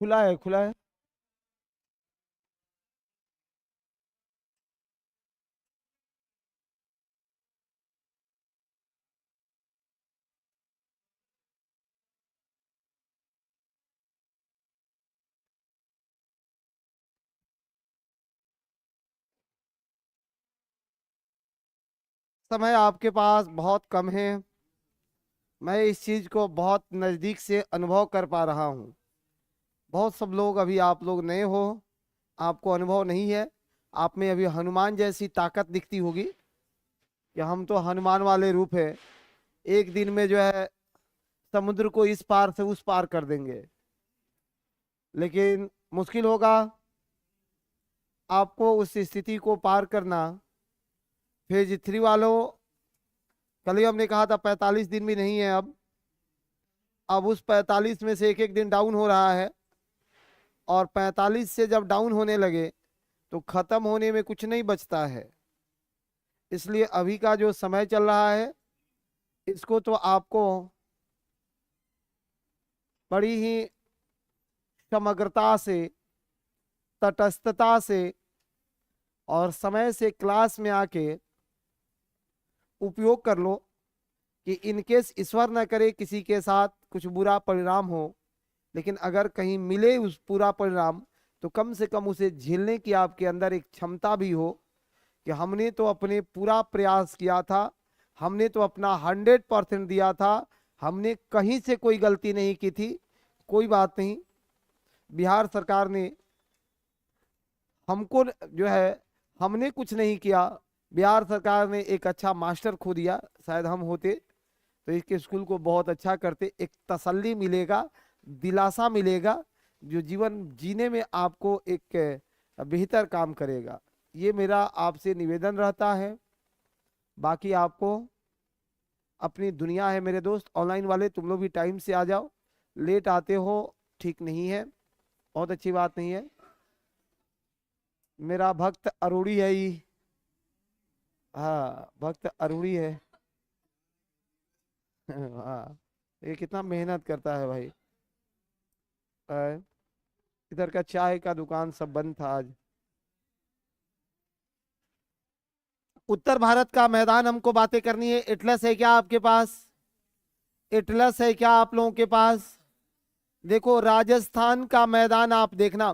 खुला है, खुला है। समय आपके पास बहुत कम है। मैं इस चीज को बहुत नजदीक से अनुभव कर पा रहा हूँ। बहुत सब लोग, अभी आप लोग नए हो, आपको अनुभव नहीं है। आप में अभी हनुमान जैसी ताकत दिखती होगी कि हम तो हनुमान वाले रूप है, एक दिन में जो है समुद्र को इस पार से उस पार कर देंगे। लेकिन मुश्किल होगा आपको उस स्थिति को पार करना। फेज 3 वालों, कल ही हमने कहा था 45 दिन भी नहीं है। अब उस 45 में से एक एक दिन डाउन हो रहा है, और 45 से जब डाउन होने लगे तो खत्म होने में कुछ नहीं बचता है। इसलिए अभी का जो समय चल रहा है, इसको तो आपको बड़ी ही समग्रता से, तटस्थता से और समय से क्लास में आके उपयोग कर लो कि इनकेस ईश्वर न करे किसी के साथ कुछ बुरा परिणाम हो, लेकिन अगर कहीं मिले उस पूरा परिणाम, तो कम से कम उसे झेलने की आपके अंदर एक क्षमता भी हो कि हमने तो अपने पूरा प्रयास किया था, हमने तो अपना 100% दिया था, हमने कहीं से कोई गलती नहीं की थी। कोई बात नहीं, बिहार सरकार ने हमको जो है, हमने कुछ नहीं किया, बिहार सरकार ने एक अच्छा मास्टर खो दिया। शायद हम होते तो इसके स्कूल को बहुत अच्छा करते। एक तसल्ली मिलेगा, दिलासा मिलेगा, जो जीवन जीने में आपको एक बेहतर काम करेगा। ये मेरा आपसे निवेदन रहता है। बाकी आपको अपनी दुनिया है मेरे दोस्त। ऑनलाइन वाले तुम लोग भी टाइम से आ जाओ, लेट आते हो ठीक नहीं है, बहुत अच्छी बात नहीं है। मेरा भक्त अरूढ़ी है ही। हाँ, भक्त अरूढ़ी है। हाँ, ये कितना मेहनत करता है भाई। अ, इधर का चाय का दुकान सब बंद था आज। उत्तर भारत का मैदान हमको बातें करनी है। एटलस है क्या आपके पास? एटलस है क्या आप लोगों के पास? देखो, राजस्थान का मैदान आप देखना,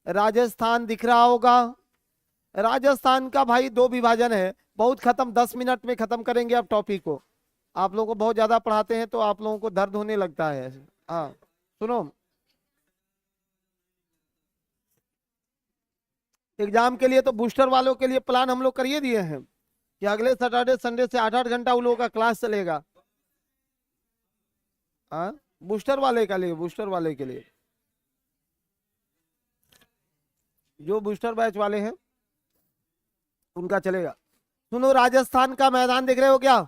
राजस्थान दिख रहा होगा। राजस्थान का भाई 2 विभाजन है, बहुत खत्म, 10 मिनट में खत्म करेंगे आप टॉपिक को। आप लोगों को बहुत ज्यादा पढ़ाते हैं तो आप लोगों को दर्द होने लगता है। हाँ, सुनो, एग्जाम के लिए तो बूस्टर वालों के लिए प्लान हम लोग करिए दिए हैं कि अगले सैटरडे संडे से 8-8 घंटा उन लोगों का क्लास चलेगा। हाँ, बूस्टर वाले के लिए, बूस्टर वाले के लिए, जो बूस्टर बैच वाले हैं उनका चलेगा। सुनो, राजस्थान का मैदान देख रहे हो क्या?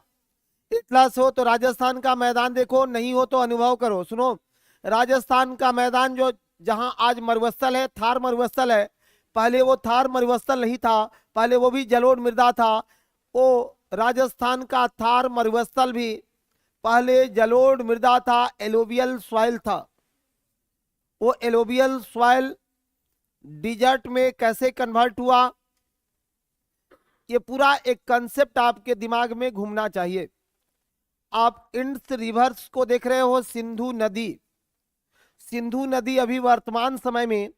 इतलास हो तो राजस्थान का मैदान देखो, नहीं हो तो अनुभव करो। सुनो, राजस्थान का मैदान जो, जहां आज मरुस्थल है, थार मरुस्थल है, पहले वो थार मरुस्थल नहीं था, पहले वो भी जलोढ़ मृदा था। वो राजस्थान का थार मरुस्थल भी पहले जलोढ़ मृदा था, एलोवियल सॉइल था। वो एलोवियल सॉइल डिजर्ट में कैसे कन्वर्ट हुआ, ये पूरा एक कंसेप्ट आपके दिमाग में घूमना चाहिए। आप इंड्स रिवर्स को देख रहे हो, सिंधु नदी। सिंधु नदी अभी वर्तमान समय में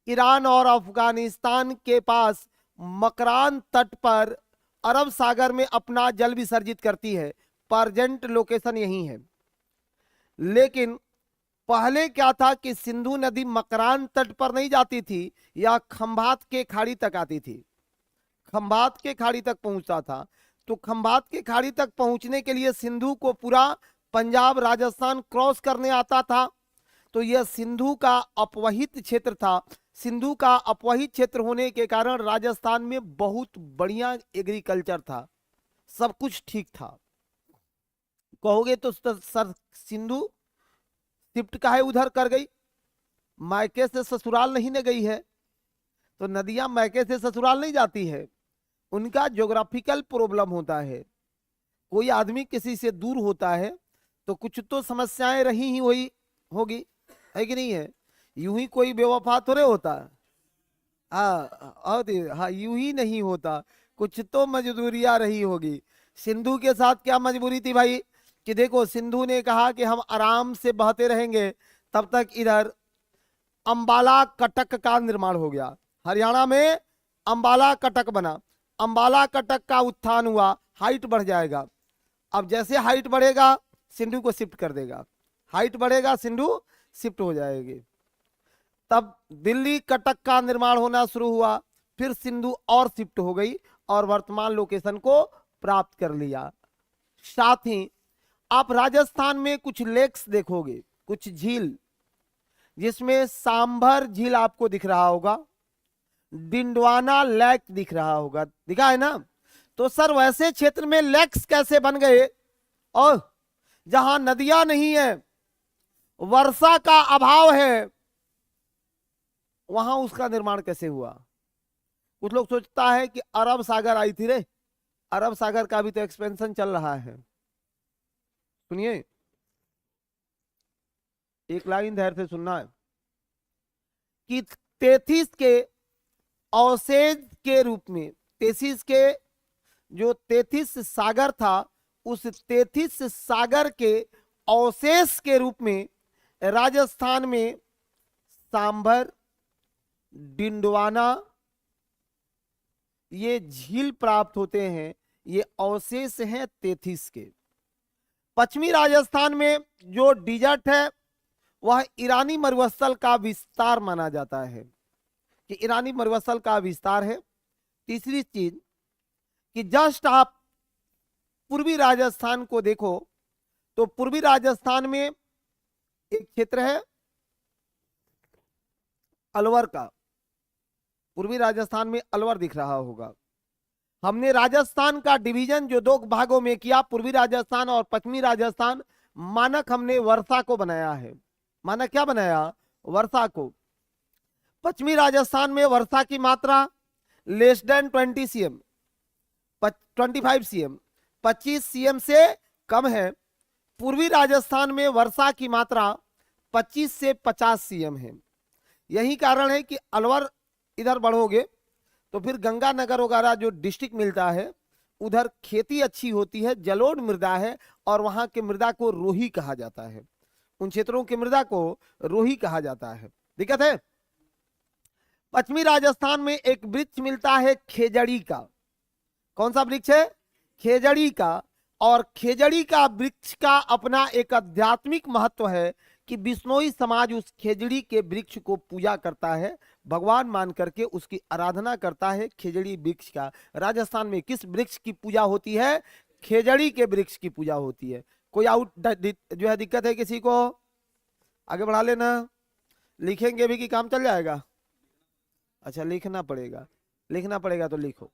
ईरान और अफगानिस्तान के पास मकरान तट पर अरब सागर में अपना जल विसर्जित करती है। परजेंट लोकेशन यही है। लेकिन पहले क्या था कि सिंधु नदी मकरान तट पर नहीं जाती थी, या खंभात के खाड़ी तक आती थी, खंभात के खाड़ी तक पहुंचता था। तो खंभात के खाड़ी तक पहुंचने के लिए सिंधु को पूरा पंजाब राजस्थान क्रॉस करने आता था। तो यह सिंधु का अपवहित क्षेत्र था। सिंधु का अपवहित क्षेत्र होने के कारण राजस्थान में बहुत बढ़िया एग्रीकल्चर था, सब कुछ ठीक था। कहोगे तो सर, सिंधु शिफ्ट काहे उधर कर गई? मायके से ससुराल नहीं न गई है? तो नदियां मायके से ससुराल नहीं जाती है, उनका ज्योग्राफिकल प्रॉब्लम होता है। कोई आदमी किसी से दूर होता है तो कुछ तो समस्याएं रही ही हुई होगी, है कि नहीं है? यूं ही कोई बेवफा थोड़े होता है। हाँ यूं ही नहीं होता, कुछ तो मजबूरियां रही होगी। सिंधु के साथ क्या मजबूरी थी भाई, कि देखो सिंधु ने कहा कि हम आराम से बहते रहेंगे, तब तक इधर अंबाला कटक का निर्माण हो गया। हरियाणा में अंबाला कटक बना, अंबाला कटक का उत्थान हुआ, हाइट बढ़ जाएगा। अब जैसे हाइट बढ़ेगा सिंधु को शिफ्ट कर देगा, हाइट बढ़ेगा सिंधु शिफ्ट हो जाएगी। तब दिल्ली कटक का निर्माण होना शुरू हुआ, फिर सिंधु और शिफ्ट हो गई और वर्तमान लोकेशन को प्राप्त कर लिया। साथ ही आप राजस्थान में कुछ लेक्स देखोगे, कुछ झील, जिसमें सांभर झील आपको दिख रहा होगा, डिंडवाना लेक दिख रहा होगा, दिखा है ना। तो सर वैसे क्षेत्र में लेक्स कैसे बन गए, और जहां नदियां नहीं है, वर्षा का अभाव है, वहां उसका निर्माण कैसे हुआ। कुछ लोग सोचता है कि अरब सागर आई थी रे, अरब सागर का भी तो एक्सपेंशन चल रहा है। सुनिए, एक लाइन धैर्य से सुनना है कि तेथिस के अवशेष के रूप में, तेथिस के जो तेथिस सागर था, उस तेथिस सागर के अवशेष के रूप में राजस्थान में सांभर, डिंडवाना ये झील प्राप्त होते हैं। ये अवशेष हैं तेथिस के। पश्चिमी राजस्थान में जो डिजर्ट है वह ईरानी मरुस्थल का विस्तार माना जाता है, कि ईरानी मरुस्थल का विस्तार है। तीसरी चीज कि जस्ट आप पूर्वी राजस्थान को देखो, तो पूर्वी राजस्थान में एक क्षेत्र है अलवर का, पूर्वी राजस्थान में अलवर दिख रहा होगा। हमने राजस्थान का डिवीजन जो दो भागों में किया, पूर्वी राजस्थान और पश्चिमी राजस्थान, मानक हमने वर्षा को बनाया है। मानक क्या बनाया, वर्षा को। पश्चिमी राजस्थान में वर्षा की मात्रा less than 20 CM, 25 CM, 25 CM से कम है। पूर्वी राजस्थान में वर्षा की मात्रा 25 से 50 सीएम है। यही कारण है कि अलवर इधर बढ़ोगे तो फिर गंगानगर वगैरह जो डिस्ट्रिक्ट मिलता है, उधर खेती अच्छी होती है, जलोढ़ मृदा है, और वहां के मृदा को रोही कहा जाता है। उन क्षेत्रों की मृदा को रोही कहा जाता है। दिक्कत है। पश्चिमी राजस्थान में एक वृक्ष मिलता है खेजड़ी का। कौन सा वृक्ष है, खेजड़ी का। और खेजड़ी का वृक्ष का अपना एक आध्यात्मिक महत्व है कि बिश्नोई समाज उस खेजड़ी के वृक्ष को पूजा करता है, भगवान मान करके उसकी आराधना करता है। खेजड़ी वृक्ष का राजस्थान में किस वृक्ष की पूजा होती है, खेजड़ी के वृक्ष की पूजा होती है। कोई आउट जो है दिक्कत है किसी को, आगे बढ़ा लेना। लिखेंगे भी कि काम चल जाएगा। अच्छा लिखना पड़ेगा, लिखना पड़ेगा तो लिखो।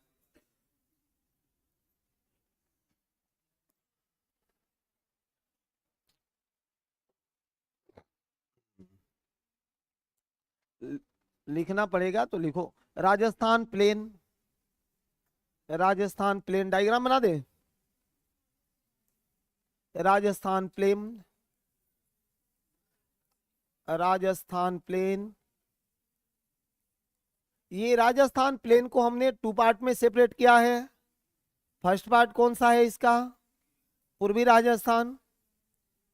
लिखना पड़ेगा तो लिखो। Rajasthan plain, Rajasthan plain diagram बना दे। Rajasthan plain, Rajasthan plain. ये राजस्थान प्लेन को हमने 2 पार्ट में सेपरेट किया है। फर्स्ट पार्ट कौन सा है इसका, पूर्वी राजस्थान,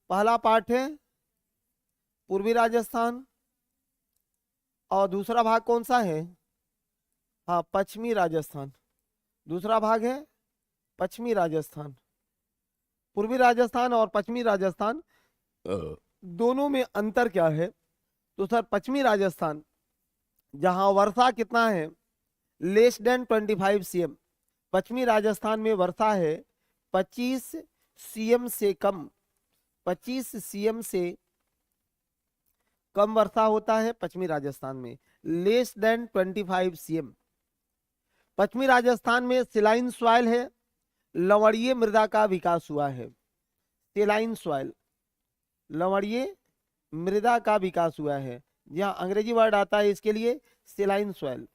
पहला पार्ट है पूर्वी राजस्थान। और दूसरा भाग कौन सा है, हाँ पश्चिमी राजस्थान। दूसरा भाग है पश्चिमी राजस्थान। पूर्वी राजस्थान और पश्चिमी राजस्थान दोनों में अंतर क्या है, तो सर पश्चिमी राजस्थान जहां वर्षा कितना है, लेस देन 25 सीएम। पश्चिमी राजस्थान में वर्षा है 25 सीएम से कम, 25 सीएम से कम वर्षा होता है पश्चिमी राजस्थान में, लेस देन 25 सीएम। पश्चिमी राजस्थान में सिलाइन सॉइल है, लवणीय मृदा का विकास हुआ है। सिलाइन सॉइल, लवणीय मृदा का विकास हुआ है। जहां अंग्रेजी वर्ड आता है इसके लिए सिलाइन सॉइल,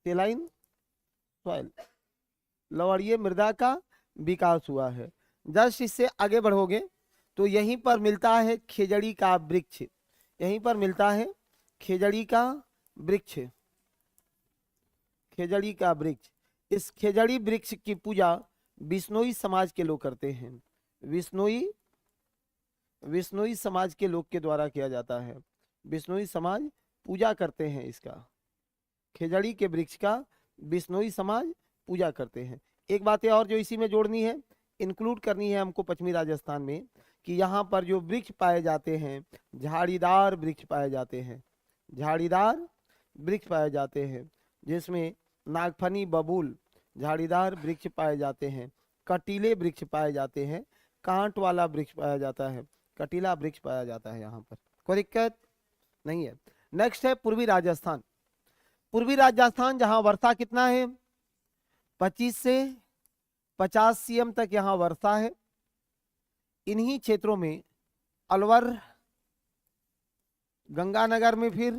सिलाइन सॉइल, लवणीय मृदा का विकास हुआ है। जस्ट इससे आगे बढ़ोगे तो यहीं पर मिलता है खेजड़ी का वृक्ष। यहीं पर मिलता है खेजड़ी का वृक्ष। खेजड़ी का वृक्ष, इस खेजड़ी वृक्ष की पूजा बिश्नोई समाज के लोग करते हैं। बिश्नोई बिश्नोई समाज के लोग के द्वारा किया जाता है। बिश्नोई समाज पूजा करते हैं इसका, खेजड़ी के वृक्ष का बिश्नोई समाज पूजा करते हैं। एक बात और जो इसी में जोड़नी है, इंक्लूड करनी है हमको पश्चिमी राजस्थान में, कि यहाँ पर जो वृक्ष पाए जाते हैं, झाड़ीदार वृक्ष पाए जाते हैं। झाड़ीदार वृक्ष पाए जाते हैं, जिसमें नागफनी, बबूल, झाड़ीदार वृक्ष पाए जाते हैं। कटीले वृक्ष पाए जाते हैं, कांट वाला वृक्ष पाया जाता है, कटीला वृक्ष पाया जाता है। यहाँ पर कोई दिक्कत नहीं है। नेक्स्ट है पूर्वी राजस्थान। पूर्वी राजस्थान जहां वर्षा कितना है, 25 से 50 सीएम तक यहाँ वर्षा है। इन्हीं क्षेत्रों में अलवर, गंगानगर में फिर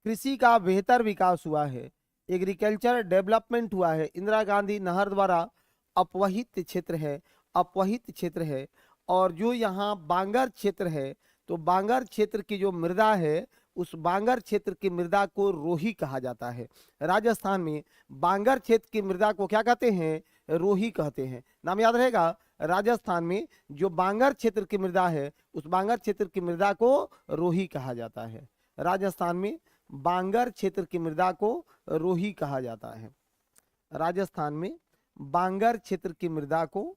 कृषि का बेहतर विकास हुआ है, एग्रीकल्चर डेवलपमेंट हुआ है। इंदिरा गांधी नहर द्वारा अपवहित क्षेत्र है, अपवहित क्षेत्र है। और जो यहाँ बांगर क्षेत्र है, तो बांगर क्षेत्र की जो मृदा है, उस बांगर क्षेत्र की मृदा को रोही कहा जाता है। राजस्थान में बांगर क्षेत्र की मृदा को क्या कहते हैं, रोही कहते हैं। नाम याद रहेगा, राजस्थान में जो बांगर क्षेत्र की मृदा है, उस बांगर क्षेत्र की मृदा को रोही कहा जाता है। राजस्थान में बांगर क्षेत्र की मृदा को रोही कहा जाता है। राजस्थान में बांगर क्षेत्र की मृदा को,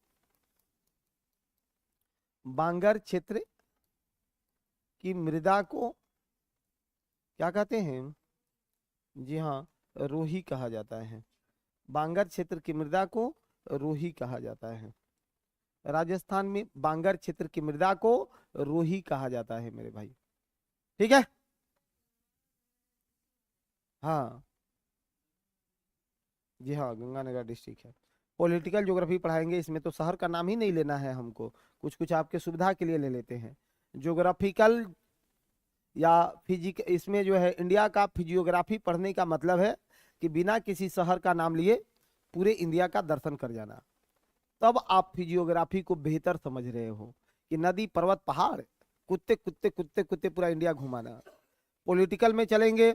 बांगर क्षेत्र की मृदा को क्या कहते हैं, जी हाँ, रोही कहा जाता है। बांगर क्षेत्र की मृदा को रोही कहा जाता है। राजस्थान में बांगर क्षेत्र की मृदा को रोही कहा जाता है मेरे भाई, ठीक है। हाँ जी हाँ, गंगानगर डिस्ट्रिक्ट है। पॉलिटिकल ज्योग्राफी पढ़ाएंगे, इसमें तो शहर का नाम ही नहीं लेना है हमको, कुछ कुछ आपके सुविधा के लिए ले लेते हैं। ज्योग्राफिकल या फिजिक, इसमें जो है इंडिया का फिजियोग्राफी पढ़ने का मतलब है कि बिना किसी शहर का नाम लिए पूरे इंडिया का दर्शन कर जाना। तब आप फिजियोग्राफी को बेहतर समझ रहे हो कि नदी, पर्वत, पहाड़, कुत्ते कुत्ते कुत्ते कुत्ते पूरा इंडिया घुमाना। पॉलिटिकल में चलेंगे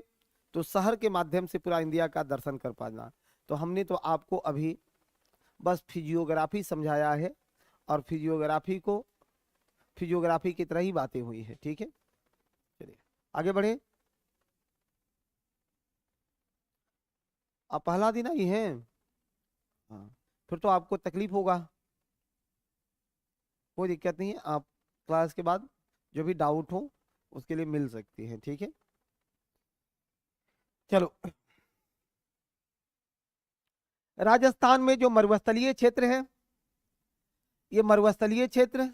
तो शहर के माध्यम से पूरा इंडिया का दर्शन कर पाना। तो हमने तो आपको अभी बस फिजियोग्राफी समझाया है, और फिजियोग्राफी को फिजियोग्राफी की तरह ही बातें हुई है, ठीक है। चलिए आगे बढ़े। आप पहला दिन आई हैं, हाँ, फिर तो आपको तकलीफ होगा। कोई दिक्कत नहीं है, आप क्लास के बाद जो भी डाउट हो उसके लिए मिल सकती है, ठीक है। चलो, राजस्थान में जो मरुस्थलीय क्षेत्र है, ये मरुस्थलीय क्षेत्र,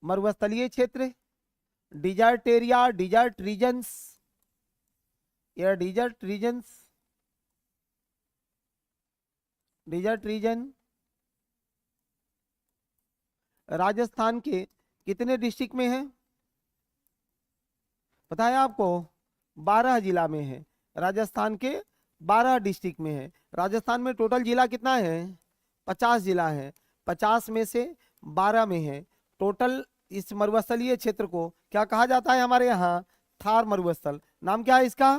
मरुस्थलीय क्षेत्र, डिजर्ट एरिया, डिजर्ट रीजन्स या desert regions, desert region Rajasthan के कितने डिस्ट्रिक्ट में है पता है आपको? 12 जिला में है। राजस्थान के 12 डिस्ट्रिक्ट में है। राजस्थान में टोटल जिला कितना है? 50 जिला है। 50 में से 12 में है। टोटल इस मरुस्थलीय क्षेत्र को क्या कहा जाता है हमारे यहाँ? थार मरुस्थल। नाम क्या है इसका?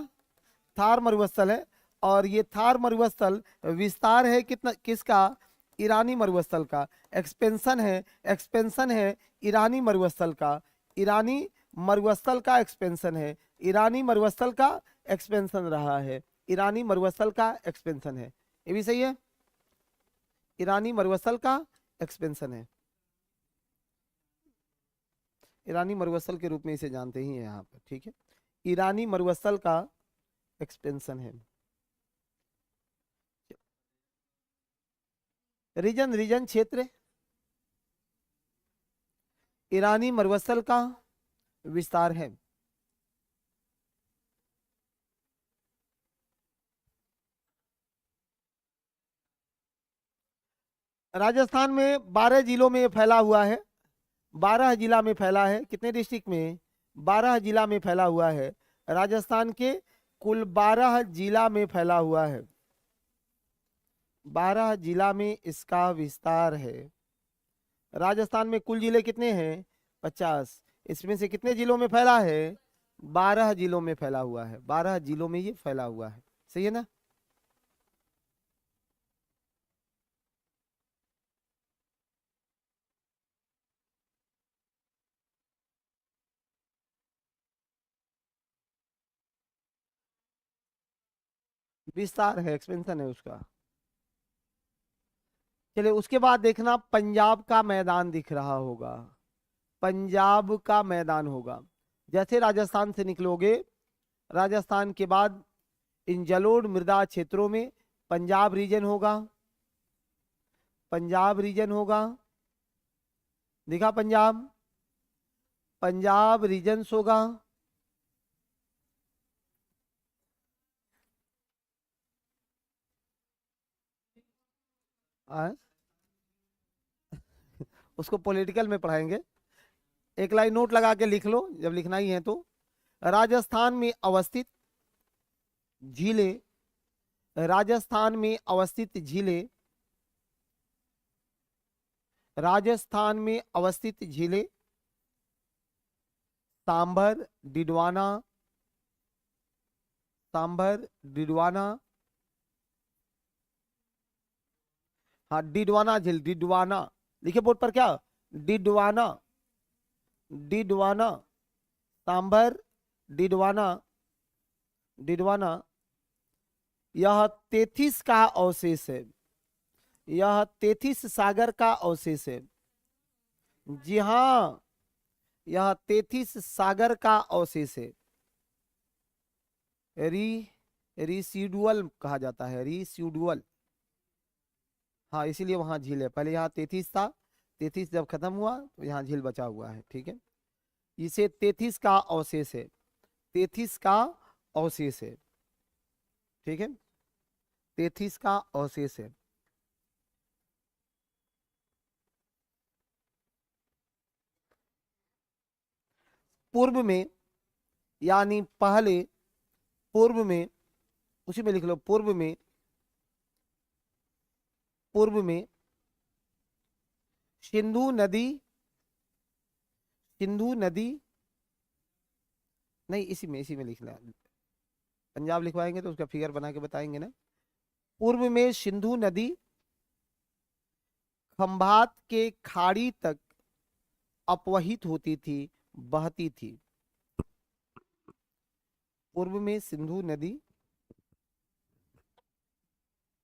थार मरुस्थल है। और ये थार मरुस्थल विस्तार है कितना, किसका? ईरानी मरुस्थल का। एक्सपेंशन है, एक्सपेंशन है ईरानी मरुस्थल का। ईरानी मरुस्थल का एक्सपेंशन है। ईरानी मरुस्थल का एक्सपेंशन रहा है। ईरानी मरुस्थल का एक्सपेंशन है। ये भी सही है, ईरानी मरुस्थल का एक्सपेंशन है। ईरानी मरुस्थल के रूप में इसे जानते ही हैं यहाँ पर, ठीक है। ईरानी मरुस्थल का एक्सपेंशन है। रीजन, रीजन क्षेत्र, ईरानी मरुस्थल का विस्तार है। राजस्थान में 12 जिलों में फैला हुआ है। 12 जिला में फैला है। कितने डिस्ट्रिक्ट में? 12 जिला में फैला हुआ है। राजस्थान के कुल 12 जिला में फैला हुआ है। 12 जिला में इसका विस्तार है। राजस्थान में कुल जिले कितने हैं? 50। इसमें से कितने जिलों में फैला है? 12 जिलों में फैला हुआ है, 12 जिलों में ये फैला हुआ है। सही है ना? विस्तार है, एक्सपेंशन है उसका। चलिए उसके बाद देखना, पंजाब का मैदान दिख रहा होगा, पंजाब का मैदान होगा। जैसे राजस्थान से निकलोगे, राजस्थान के बाद इन जलोढ़ मृदा क्षेत्रों में पंजाब रीजन होगा, पंजाब रीजन होगा, दिखा पंजाब, पंजाब रीजन्स होगा। आ? उसको पॉलिटिकल में पढ़ाएंगे। एक लाइन नोट लगा के लिख लो जब लिखना ही है तो। राजस्थान में अवस्थित झीलें, राजस्थान में अवस्थित झीलें, राजस्थान में अवस्थित झीलें सांभर, डिडवाना, सांभर, डिडवाना, हाँ डिडवाना झील, डिडवाना लिखे बोर्ड पर, क्या? डिडवाना, डिडवाना, सांभर, डिडवाना, डिडवाना। यह 33 का अवशेष है, यह 33 सागर का अवशेष है। जी हाँ, यह 33 सागर का अवशेष है। रिसीडुअल कहा जाता है, रिसीडुअल। हाँ इसीलिए वहां झील है, पहले यहाँ 33 था, 33 जब खत्म हुआ तो यहाँ झील बचा हुआ है। ठीक है, इसे 33 का अवशेष है, 33 का अवशेष है। ठीक है, 33 का अवशेष है। पूर्व में, यानी पहले, पूर्व में, उसी में लिख लो, पूर्व में, पूर्व में सिंधु नदी, सिंधु नदी, नहीं इसी में लिखना है। पंजाब लिखवाएंगे तो उसका फिगर बना के बताएंगे ना। पूर्व में सिंधु नदी खंभात के खाड़ी तक अपवहित होती थी, बहती थी। पूर्व में सिंधु नदी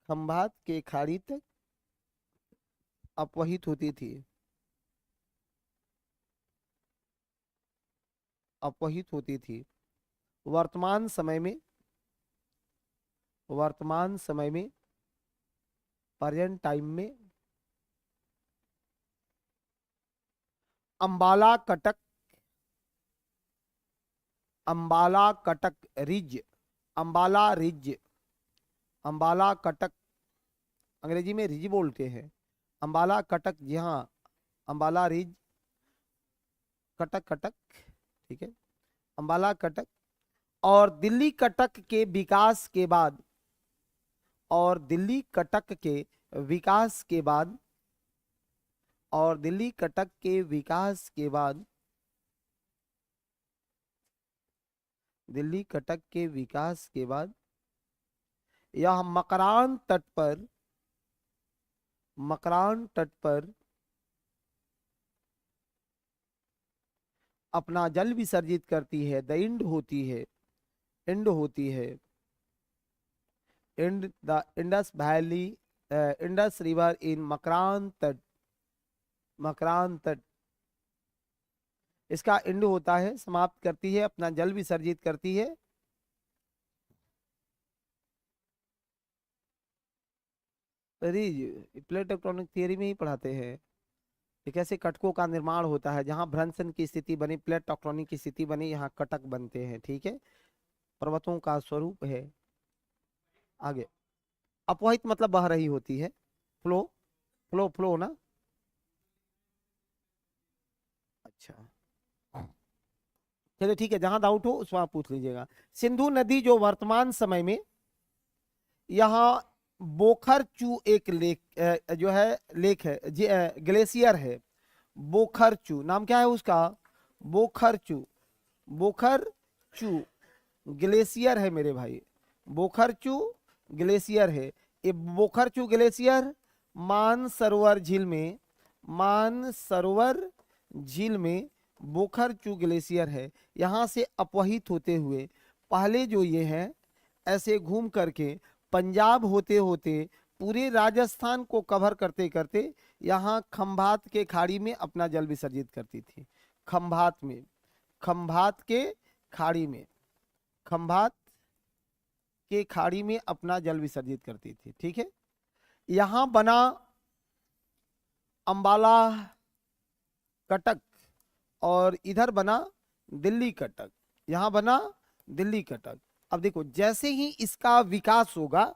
खंभात के खाड़ी तक अपवहित होती थी, अपवहित होती थी। वर्तमान समय में, वर्तमान समय में, प्रेजेंट टाइम में अंबाला कटक, अंबाला कटक रिज, अंबाला रिज, अंबाला कटक, अंग्रेजी में रिज बोलते हैं, अंबाला कटक, जी हाँ अंबाला रिज, कटक, कटक। ठीक है, अंबाला कटक। और दिल्ली कटक के विकास के बाद, और दिल्ली कटक के विकास के बाद, और दिल्ली कटक के विकास के बाद, दिल्ली कटक के विकास के बाद यह मकरान तट पर, मकरान तट पर अपना जल विसर्जित करती है। द इंड होती है, इंड होती है, इंड, the Indus valley, Indus river in Makran तट, मकरान तट, इसका इंड होता है, समाप्त करती है, अपना जल विसर्जित करती है। अरे प्लेट टेक्टोनिक थियरी में ही पढ़ाते हैं कि कैसे कटकों का निर्माण होता है, जहां भ्रंशन की स्थिति बनी, प्लेट टेक्टोनिक की स्थिति बनी, यहाँ कटक बनते हैं। ठीक है, पर्वतों का स्वरूप है। आगे, अपवहित मतलब बह रही होती है, फ्लो, फ्लो, फ्लो ना। अच्छा चलिए ठीक है, जहां डाउट हो उस वहां पूछ लीजिएगा। सिंधु नदी जो वर्तमान समय में यहाँ बोखर चू एक लेक जो है, लेक है, ग्लेशियर है, बोखरचू नाम क्या है उसका, बोखरचू। बोखरचू ग्लेशियर है मेरे भाई, बोखरचू ग्लेशियर है। ये बोखरचू ग्लेशियर मानसरोवर झील में, मानसरोवर झील में बोखरचू ग्लेशियर है। यहाँ से अपवहित होते हुए पहले जो ये है ऐसे घूम करके पंजाब होते होते पूरे राजस्थान को कवर करते करते यहाँ खंभात के खाड़ी में अपना जल विसर्जित करती थी। खंभात में, खंभात के खाड़ी में, खंभात के खाड़ी में अपना जल विसर्जित करती थी। ठीक है, यहां बना अंबाला कटक और इधर बना दिल्ली कटक, यहां बना दिल्ली कटक। अब देखो जैसे ही इसका विकास होगा,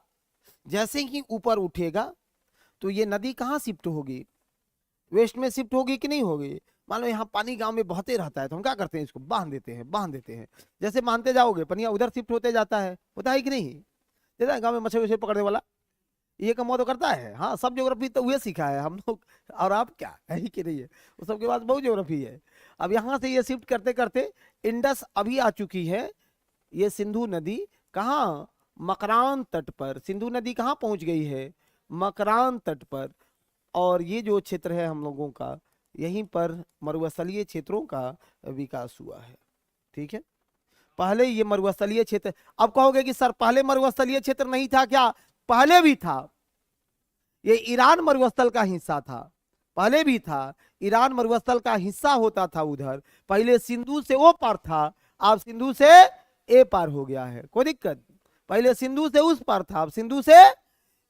जैसे ही ऊपर उठेगा तो ये नदी कहाँ शिफ्ट होगी, वेस्ट में शिफ्ट होगी कि नहीं होगी। मान लो यहाँ पानी गांव में बहते रहता है तो हम क्या करते हैं, इसको बांध देते हैं, बांध देते हैं। जैसे बांधते जाओगे पनिया उधर शिफ्ट होते जाता है, होता है कि नहीं। जैसा गांव में मछली वछली पकड़ने वाला ये कम तो करता है। हाँ, सब ज्योग्राफी तो वही सीखा है हम लोग, और आप क्या है ही कि नहीं है, वो सबके पास बहुत ज्योग्राफी है। अब यहाँ से ये शिफ्ट करते करते इंडस अभी आ चुकी है। ये सिंधु नदी कहाँ, मकरान तट पर। सिंधु नदी कहाँ पहुंच गई है, मकरान तट पर। और ये जो क्षेत्र है हम लोगों का, यहीं पर मरुस्थलीय क्षेत्रों का विकास हुआ है। ठीक है, पहले ये मरुस्थलीय क्षेत्र, अब कहोगे कि सर पहले मरुस्थलीय क्षेत्र नहीं था क्या, पहले भी था। ये ईरान मरुस्थल का हिस्सा था, पहले भी था। ईरान मरुस्थल का हिस्सा होता था उधर, पहले सिंधु से वो पार था, अब सिंधु से ए पार हो गया है, कोई दिक्कत। पहले सिंधु से उस पार था, अब सिंधु से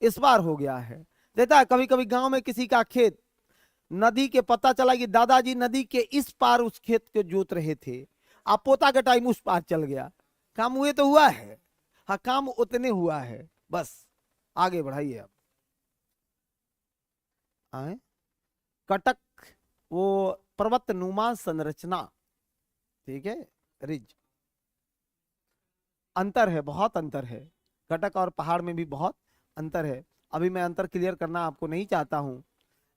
इस पार हो गया है। देता है कभी कभी गांव में किसी का खेत, नदी के पता चला कि दादाजी नदी के इस पार उस खेत को जोत रहे थे, आप पोता का टाइम उस पार चल गया। काम हुए तो हुआ है, हाँ काम उतने हुआ है, बस आगे बढ़ाइए आप। आए कटक वो पर्वत नुमा संरचना, ठीक है, रिज। अंतर है, बहुत अंतर है, कटक और पहाड़ में भी बहुत अंतर है। अभी मैं अंतर क्लियर करना आपको नहीं चाहता हूं,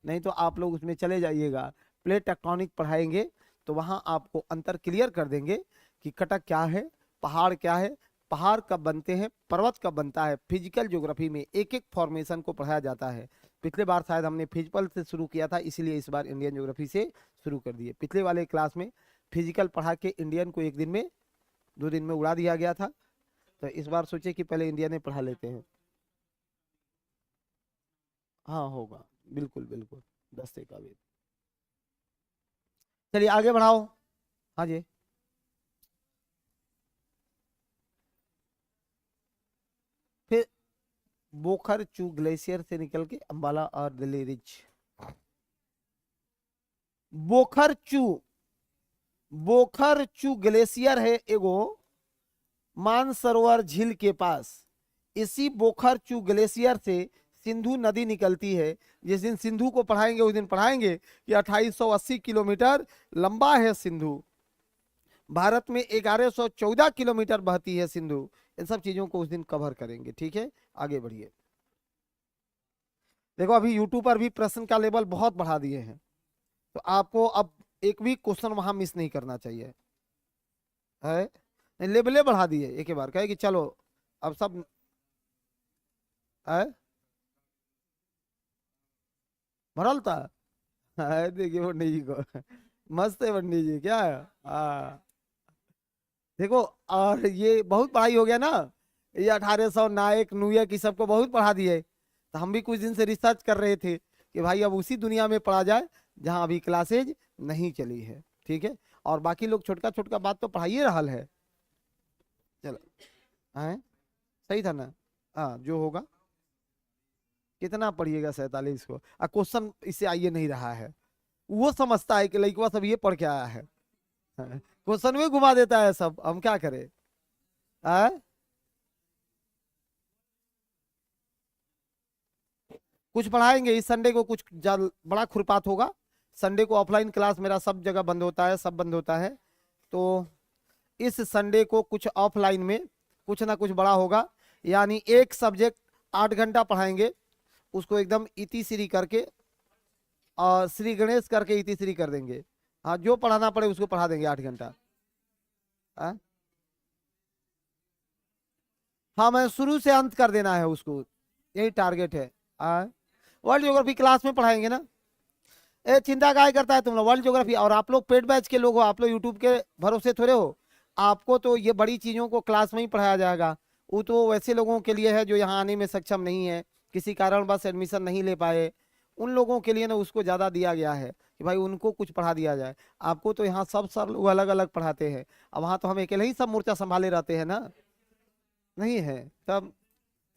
नहीं तो आप लोग उसमें चले जाइएगा, प्लेट टेक्टोनिक पढ़ाएंगे तो वहां आपको अंतर क्लियर कर देंगे कि कटक क्या है, पहाड़ क्या है, पहाड़ कब बनते हैं, पर्वत कब बनता है। फिजिकल ज्योग्राफी में एक एक फॉर्मेशन को पढ़ाया जाता है। पिछले बार शायद हमने फिजिकल से शुरू किया था, इसीलिए इस बार इंडियन ज्योग्राफी से शुरू कर दिए। पिछले वाले क्लास में फिजिकल पढ़ा के इंडियन को एक दिन में 2 दिन में उड़ा दिया गया था, तो इस बार सोचे कि पहले इंडियन में पढ़ा लेते हैं। हाँ होगा, बिल्कुल बिल्कुल, 10 का वेद। चलिए आगे बढ़ाओ। हाँ जी, फिर बोखरचू ग्लेशियर से निकल के अंबाला और दिल्ली रिज। बोखरचू, बोखरचू ग्लेशियर है एगो मानसरोवर झील के पास। इसी बोखरचू ग्लेशियर से सिंधु नदी निकलती है। जिस दिन सिंधु को पढ़ाएंगे उस दिन पढ़ाएंगे कि 2880 किलोमीटर लंबा है सिंधु। भारत में 1114 किलोमीटर बहती है सिंधु। इन सब चीजों को उस दिन कवर करेंगे। ठीक है, आगे बढ़िए। देखो अभी यूट्यूब पर भी प्रश्न का लेवल बहुत बढ़ा दिए हैं, तो आपको अब एक भी क्वेश्चन वहां मिस नहीं करना चाहिए है। लेवले बढ़ा दिए एक ही बार, कहे कि चलो अब सब है भरल था। देखिए पंडित जी को मस्त है पंडित जी, क्या है। देखो और ये बहुत पढ़ाई हो गया ना, ये 1800 नायक नुयक की सबको बहुत पढ़ा दिए। तो हम भी कुछ दिन से रिसर्च कर रहे थे कि भाई अब उसी दुनिया में पढ़ा जाए जहां अभी क्लासेज नहीं चली है। ठीक है, और बाकी लोग छोटका छोटका बात तो पढ़ाइए रहा है। चलो है, सही था ना। हाँ जो होगा, कितना पढ़िएगा 47 को, क्वेश्चन इससे आइए नहीं रहा है। वो समझता है कि लड़का सब ये पढ़ के आया है, क्वेश्चन में घुमा देता है सब, हम क्या करें। आ? कुछ पढ़ाएंगे इस संडे को, कुछ बड़ा खुरपात होगा। संडे को ऑफलाइन क्लास मेरा सब जगह बंद होता है, सब बंद होता है। तो इस संडे को कुछ ऑफलाइन में कुछ ना कुछ बड़ा होगा, यानी एक सब्जेक्ट 8 घंटा पढ़ाएंगे, उसको एकदम इति श्री करके और श्री गणेश करके इतिश्री कर देंगे। हाँ, जो पढ़ाना पड़े उसको पढ़ा देंगे 8 घंटा। हाँ हाँ, मैं शुरू से अंत कर देना है उसको, यही टारगेट है। हाँ, वर्ल्ड ज्योग्राफी क्लास में पढ़ाएंगे ना। ए चिंता काय करता है तुम लोग वर्ल्ड ज्योग्राफी, और आप लोग पेड बैच के लोग हो, आप लोग यूट्यूब के भरोसे थोड़े हो। आपको तो ये बड़ी चीजों को क्लास में ही पढ़ाया जाएगा। वो तो वैसे लोगों के लिए है जो यहाँ आने में सक्षम नहीं है, किसी कारण बस एडमिशन नहीं ले पाए, उन लोगों के लिए ना उसको ज्यादा दिया गया है कि भाई उनको कुछ पढ़ा दिया जाए। आपको तो यहाँ सब सर लोग अलग अलग पढ़ाते हैं, अब वहाँ तो हम अकेले ही सब मोर्चा संभाले रहते हैं ना। नहीं है तब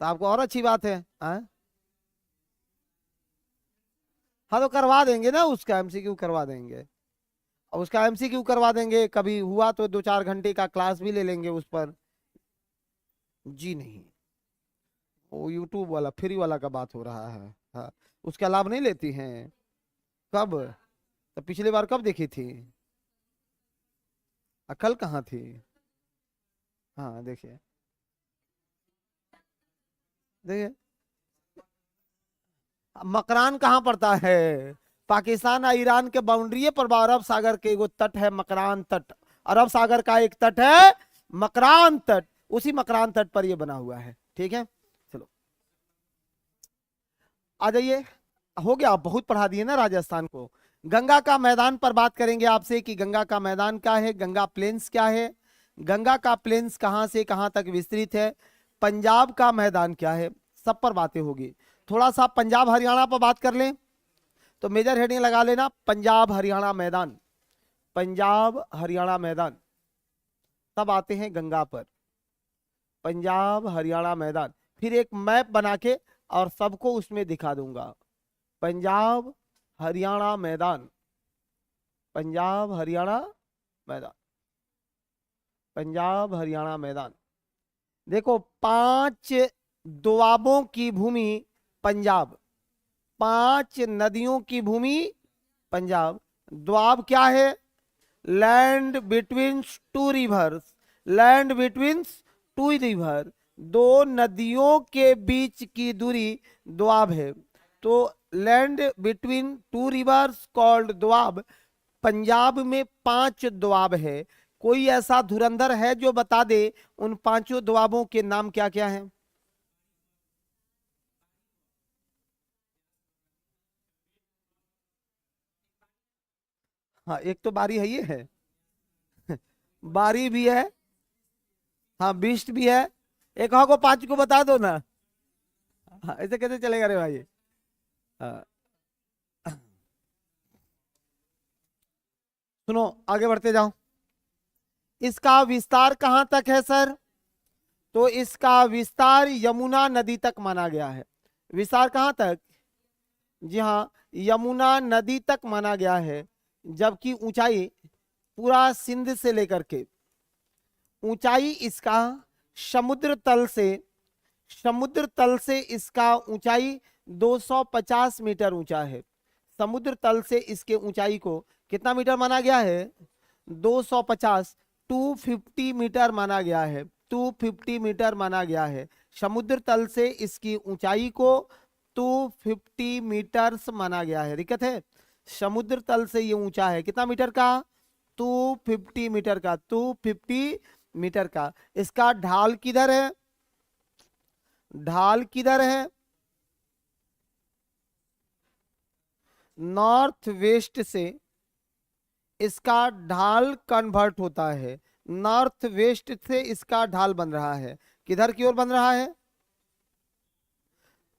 तो आपको और अच्छी बात है। हाँ हाँ, तो करवा देंगे ना, उसका एमसीक्यू करवा देंगे। और उसका एमसीक्यू करवा देंगे, कभी हुआ तो 2-4 घंटे का क्लास भी ले लेंगे उस पर। जी नहीं, वो यूट्यूब वाला फ्री वाला का बात हो रहा है। हाँ, उसका लाभ नहीं लेती हैं। कब? तो पिछली बार कब देखी थी? कल कहाँ थी? हाँ देखिए, देखिए मकरान कहाँ पड़ता है? पाकिस्तान और ईरान के बाउंड्री पर अरब सागर के एगो तट है, मकरान तट। अरब सागर का एक तट है मकरान तट, उसी मकरान तट पर ये बना हुआ है। ठीक है, चलो आ जाइए। हो गया, आप बहुत पढ़ा दिए ना राजस्थान को। गंगा का मैदान पर बात करेंगे आपसे कि गंगा का मैदान क्या है, गंगा प्लेन्स क्या है, गंगा का प्लेन्स कहां से कहां तक विस्तृत है, पंजाब का मैदान क्या है, सब पर बातें होगी। थोड़ा सा पंजाब हरियाणा पर बात कर लें तो मेजर हेडिंग लगा लेना, पंजाब हरियाणा मैदान, पंजाब हरियाणा मैदान। तब आते हैं गंगा पर, पंजाब हरियाणा मैदान। फिर एक मैप बना के और सबको उसमें दिखा दूंगा, पंजाब हरियाणा मैदान, पंजाब हरियाणा मैदान, पंजाब हरियाणा मैदान। देखो 5 दोआबों की भूमि पंजाब, 5 नदियों की भूमि पंजाब। द्वाब क्या है? Land between 2 rivers, land between 2 river, 2 नदियों के बीच की दूरी द्वाब है। तो land between 2 rivers called doab. Punjab में 5 द्वाब है। कोई ऐसा धुरंधर है जो बता दे उन 5 द्वाबों के नाम क्या क्या हैं? हाँ, एक तो बारी है, ये है बारी भी है, हाँ बिस्ट भी है। एक को 5 को बता दो ना। हाँ, ऐसे कैसे चलेगा रे भाई? हाँ, सुनो आगे बढ़ते जाओ। इसका विस्तार कहां तक है सर? तो इसका विस्तार यमुना नदी तक माना गया है। विस्तार कहां तक? जी हाँ, यमुना नदी तक माना गया है। जबकि ऊंचाई पूरा सिंध से लेकर के, ऊंचाई इसका समुद्र तल से, समुद्र तल से इसका ऊंचाई 250 मीटर ऊंचा है। समुद्र तल से इसके ऊंचाई को कितना मीटर माना गया है? 250, 250 मीटर माना गया है, 250 मीटर माना गया है। समुद्र तल से इसकी ऊंचाई को 250 मीटर्स माना गया है। दिक्कत है? समुद्र तल से ये ऊंचा है कितना मीटर का? 250 मीटर का, 250 मीटर का। इसका ढाल किधर है? ढाल किधर है? नॉर्थ वेस्ट से इसका ढाल कन्वर्ट होता है, नॉर्थ वेस्ट से इसका ढाल बन रहा है। किधर की ओर बन रहा है?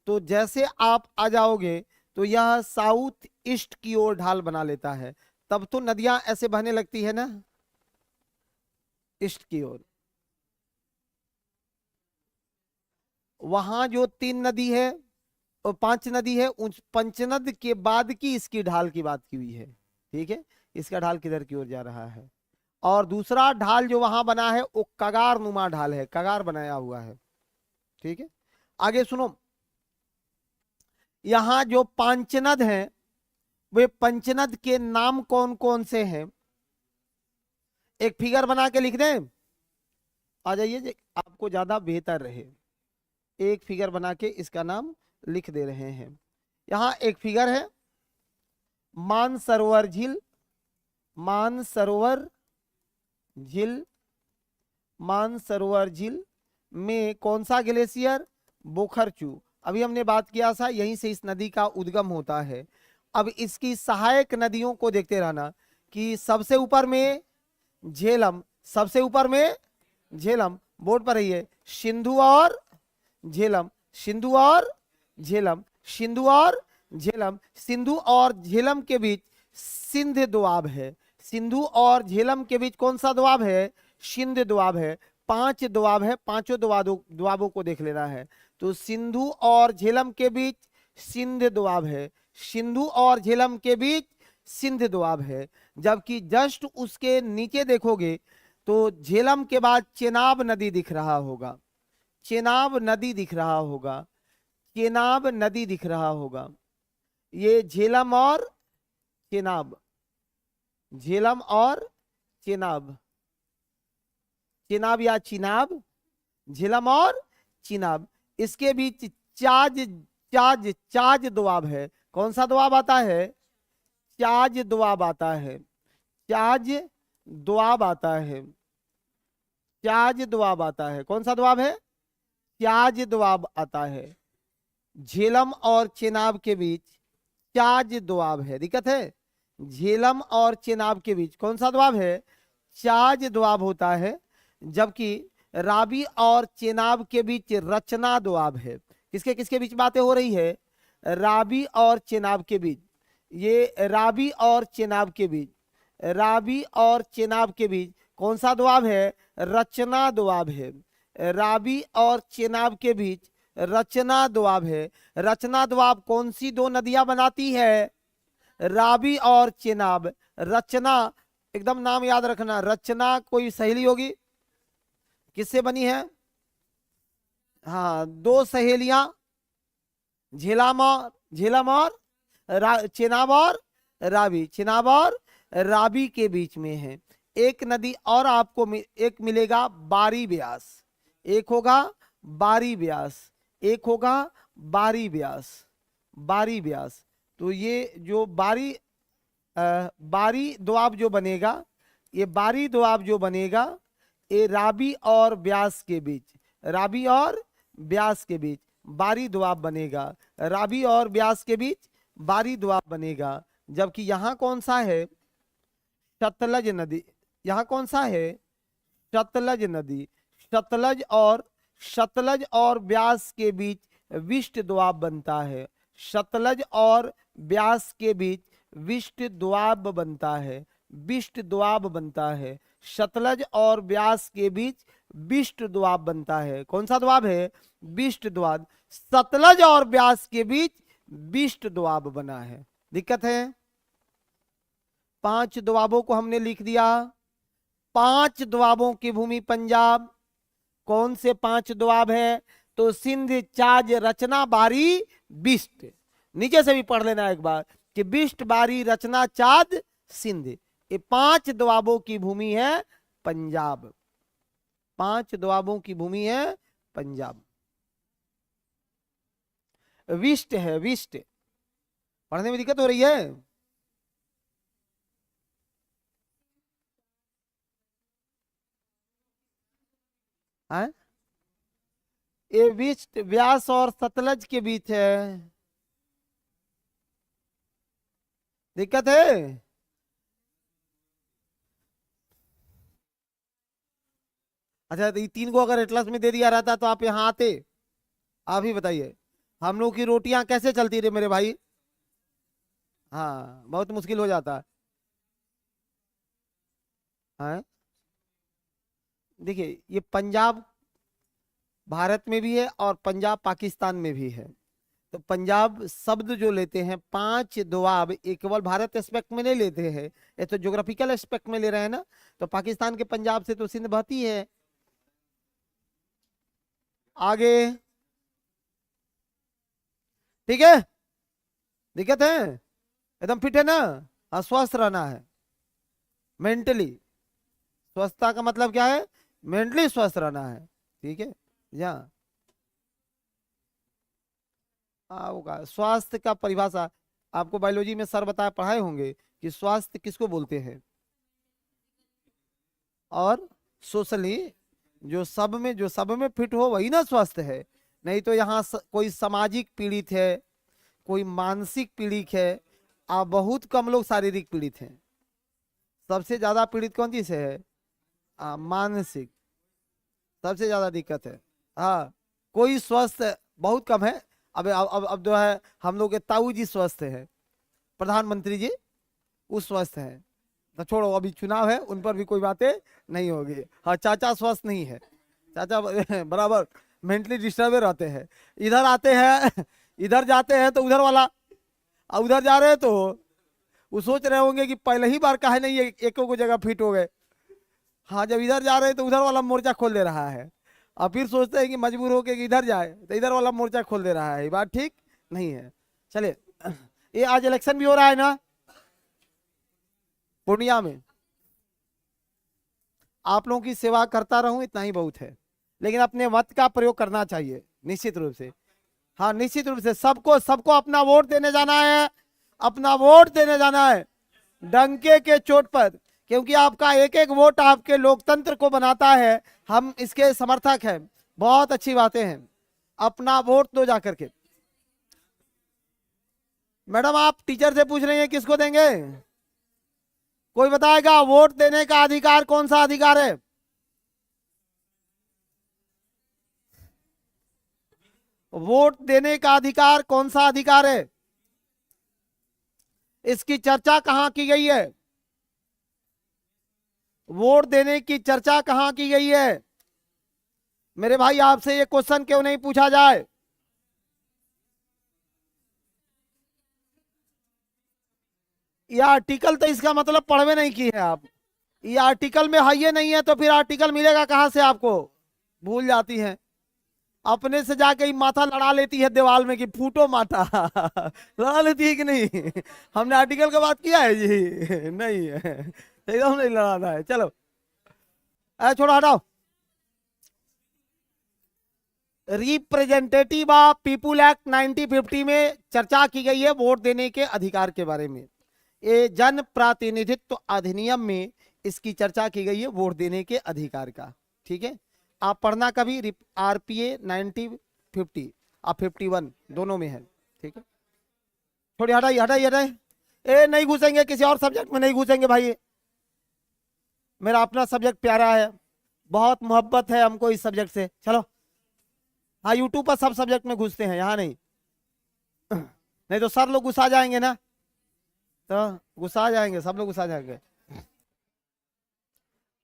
तो जैसे आप आ जाओगे तो यह साउथ ईस्ट की ओर ढाल बना लेता है। तब तो नदियां ऐसे बहने लगती है ना, ईस्ट की ओर। वहां जो 3 नदी है और 5 नदी है, उन पंचनद के बाद की इसकी ढाल की बात की हुई है। ठीक है, इसका ढाल किधर की ओर जा रहा है। और दूसरा ढाल जो वहां बना है वो कगार नुमा ढाल है, कगार बनाया हुआ है। ठीक है, आगे सुनो। यहां जो पंचनद है वे पंचनद के नाम कौन कौन से हैं? एक फिगर बना के लिख दें, आ जाइए आपको ज्यादा बेहतर रहे। एक फिगर बना के इसका नाम लिख दे रहे हैं। यहां एक फिगर है, मानसरोवर झील, मानसरोवर झील, मानसरोवर झील में कौन सा ग्लेशियर? बोखरचू। अभी हमने बात किया था यहीं से इस नदी का उद्गम होता है। अब इसकी सहायक नदियों को देखते रहना कि सबसे ऊपर में झेलम, सबसे ऊपर में झेलम, बोर्ड पर ही है, सिंधु और झेलम, सिंधु और झेलम, सिंधु और झेलम, सिंधु और झेलम के बीच सिंध दोआब है, सिंधु और झेलम के बीच कौन सा दोआब है? सिंध दोआब है। 5 दोआब है, पांचों दोआबों को देख लेना है। तो सिंधु और झेलम के बीच सिंध दोआब है, सिंधु और झेलम के बीच सिंध दोआब है। जबकि जस्ट उसके नीचे देखोगे तो झेलम के बाद चेनाब नदी दिख रहा होगा, चेनाब नदी दिख रहा होगा, चेनाब नदी दिख रहा होगा। ये झेलम और चेनाब, झेलम और चेनाब, चेनाब या चिनाब, झेलम और चिनाब, इसके बीच चाज, चाज, चाज दोआब है। कौन सा दोआब आता है? चाज दोआब आता है, चाज दोआब आता है, चाज दोआब आता है। कौन सा दोआब है? चाज दोआब आता है। झेलम और चेनाब के बीच चाज दोआब है। दिक्कत है? झेलम और चेनाब के बीच कौन सा दोआब है? चाज दोआब होता है। जबकि रावी और चेनाब के बीच रचना दोआब है। किसके किसके बीच बातें हो रही है? रावी और चेनाब के बीच। ये रावी और चेनाब के बीच, रावी और चेनाब के बीच कौन सा दोआब है? रचना दोआब है। रावी और चेनाब के बीच रचना दोआब है। रचना दोआब कौन सी दो नदियां बनाती है? रावी और चेनाब। रचना, एकदम नाम याद रखना, रचना कोई सहेली होगी, किससे बनी है? हाँ, दो सहेलियां, झेलम और चेनाब और रावी, चेनाब और रावी के बीच में है। एक नदी और आपको एक मिलेगा बारी ब्यास, एक होगा बारी ब्यास, एक होगा बारी ब्यास, बारी ब्यास। तो ये जो बारी दोआब जो बनेगा, ये बारी दोआब जो बनेगा, ये रावी और ब्यास के बीच, रावी और ब्यास के बीच बारी दोआब बनेगा, रावी और ब्यास के बीच बारी दोआब बनेगा। जबकि यहाँ कौन सा है? सतलज नदी। यहाँ कौन सा है? सतलज नदी। सतलज और ब्यास के बीच विष्ट दोआब बनता है। सतलज और ब्यास के बीच विष्ट दोआब बनता है, विष्ट दोआब बनता है। सतलज और ब्यास के बीच विष्ट दोआब बनता है। कौन सा दोआब है? विष्ट दोआब। सतलज और ब्यास के बीच विष्ट दोआब बना है। दिक्कत है? 5 दोआबों को हमने लिख दिया। 5 दोआबों की भूमि पंजाब। कौन से 5 दोआब है? तो सिंध, चाज, रचना, बारी, बिष्ट। नीचे से भी पढ़ लेना एक बार कि बिष्ट, बारी, रचना, चाद, सिंध, ये 5 दोआबों की भूमि है पंजाब। 5 दोआबों की भूमि है पंजाब। विष्ट है, विष्ट। पढ़ने में दिक्कत हो रही है? हाँ? ये विष्ट व्यास और सतलज के बीच है। दिक्कत है? अच्छा, तो ये 3 को अगर एटलस में दे दिया रहता तो आप यहाँ आते? आप ही बताइए, हम लोग की रोटियां कैसे चलती रही मेरे भाई? हाँ, बहुत मुश्किल हो जाता है। हाँ? देखिए, ये पंजाब भारत में भी है और पंजाब पाकिस्तान में भी है। तो पंजाब शब्द जो लेते हैं 5 दोआब, ये केवल भारत एस्पेक्ट में नहीं लेते हैं, ये तो ज्योग्राफिकल एस्पेक्ट में ले रहे हैं ना। तो पाकिस्तान के पंजाब से तो सिंध बहती है। आगे, ठीक है? दिक्कत है? एकदम फिट है ना? हाँ, स्वस्थ रहना है मेंटली। स्वस्थता का मतलब क्या है? मेंटली स्वस्थ रहना है। ठीक है? हाँ, होगा स्वास्थ्य का परिभाषा आपको बायोलॉजी में सर बताए पढ़ाए होंगे कि स्वास्थ्य किसको बोलते हैं, और सोशली जो सब में फिट हो वही ना स्वस्थ है। नहीं तो यहाँ कोई सामाजिक पीड़ित है, कोई मानसिक पीड़ित है, बहुत कम लोग शारीरिक पीड़ित हैं। सबसे ज्यादा पीड़ित कौन चीज से है? मानसिक, सबसे ज्यादा दिक्कत है। हाँ, कोई स्वस्थ बहुत कम है। अब जो है हम लोग के ताऊ जी स्वस्थ है, प्रधानमंत्री जी वो स्वस्थ है, तो छोड़ो, अभी चुनाव है, उन पर भी कोई बातें नहीं होगी। हाँ, चाचा स्वस्थ नहीं है, चाचा बराबर मेंटली डिस्टर्ब रहते हैं। इधर आते हैं इधर जाते हैं तो उधर वाला, उधर जा रहे हैं तो वो सोच रहे होंगे कि पहले ही बार काहे नहीं एक को जगह फिट हो गए। हाँ, जब इधर जा रहे हैं तो उधर वाला मोर्चा खोल दे रहा है, और फिर सोचते हैं कि मजबूर होके कि इधर जाए तो इधर वाला मोर्चा खोल दे रहा है। ये बात ठीक नहीं है। चलिए, ये आज इलेक्शन भी हो रहा है ना पूर्णिया में। आप लोगों की सेवा करता रहूं इतना ही बहुत है, लेकिन अपने मत का प्रयोग करना चाहिए निश्चित रूप से। हाँ, निश्चित रूप से सबको सबको अपना वोट देने जाना है, अपना वोट देने जाना है डंके के चोट पर, क्योंकि आपका एक एक वोट आपके लोकतंत्र को बनाता है। हम इसके समर्थक हैं, बहुत अच्छी बातें हैं। अपना वोट दो जाकर के। मैडम, आप टीचर से पूछ रही हैं किसको देंगे? कोई बताएगा वोट देने का अधिकार कौन सा अधिकार है? वोट देने का अधिकार कौन सा अधिकार है? इसकी चर्चा कहां की गई है? वोट देने की चर्चा कहां की गई है? मेरे भाई, आपसे ये क्वेश्चन क्यों नहीं पूछा जाए? ये आर्टिकल तो इसका मतलब पढ़वे नहीं की है आप। ये आर्टिकल में है ये नहीं है तो फिर आर्टिकल मिलेगा कहां से आपको? भूल जाती हैं, अपने से जाके ही माथा लड़ा लेती है दीवार में कि फूटो माथा लड़ा लेती है कि नहीं? हमने आर्टिकल का बात किया है जी? नहीं है, एकदम नहीं लड़ाना है। चलो, छोड़ो, हटाओ। रिप्रेजेंटेटिव ऑफ पीपुल एक्ट 1950 में चर्चा की गई है वोट देने के अधिकार के बारे में। ये जन प्रतिनिधित्व अधिनियम में इसकी चर्चा की गई है वोट देने के अधिकार का। ठीक है, आप पढ़ना कभी, आरपीए 1950 और 51 दोनों में है। ठीक है, थोड़ी हटाइए हटाइए हटाइए। ए, नहीं घुसेंगे, किसी और सब्जेक्ट में नहीं घुसेंगे भाई। मेरा अपना सब्जेक्ट प्यारा है, बहुत मोहब्बत है हमको इस सब्जेक्ट से। चलो, हाँ, यूट्यूब पर सब सब्जेक्ट में घुसते हैं, यहाँ नहीं। नहीं तो सर लोग गुस्सा जाएंगे ना, तो गुस्सा जाएंगे, सब लोग गुस्सा जाएंगे।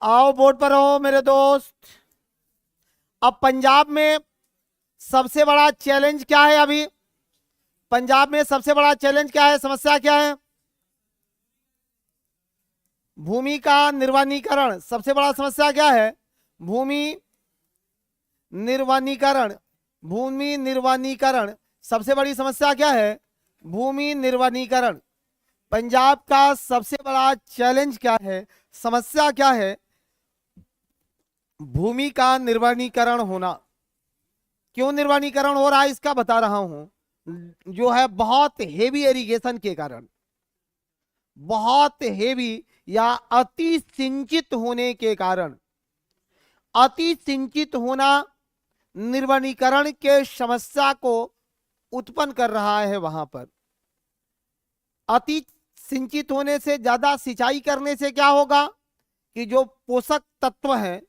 आओ बोर्ड पर हो मेरे दोस्त। अब पंजाब में सबसे बड़ा चैलेंज क्या है? अभी पंजाब में सबसे बड़ा चैलेंज क्या है, समस्या क्या है? भूमि का निर्वाणीकरण। सबसे बड़ा समस्या क्या है? भूमि निर्वाणीकरण। भूमि निर्वाणीकरण सबसे बड़ी समस्या क्या है? भूमि निर्वाणीकरण। पंजाब का सबसे बड़ा चैलेंज क्या है, समस्या क्या है? भूमि का निर्वाणीकरण होना। क्यों निर्वाणीकरण हो रहा है इसका बता रहा हूं। जो है बहुत हेवी इरिगेशन के कारण, बहुत हेवी या अति सिंचित होने के कारण, अति सिंचित होना निर्वनीकरण के समस्या को उत्पन्न कर रहा है। वहां पर अति सिंचित होने से, ज्यादा सिंचाई करने से क्या होगा कि जो पोषक तत्व हैं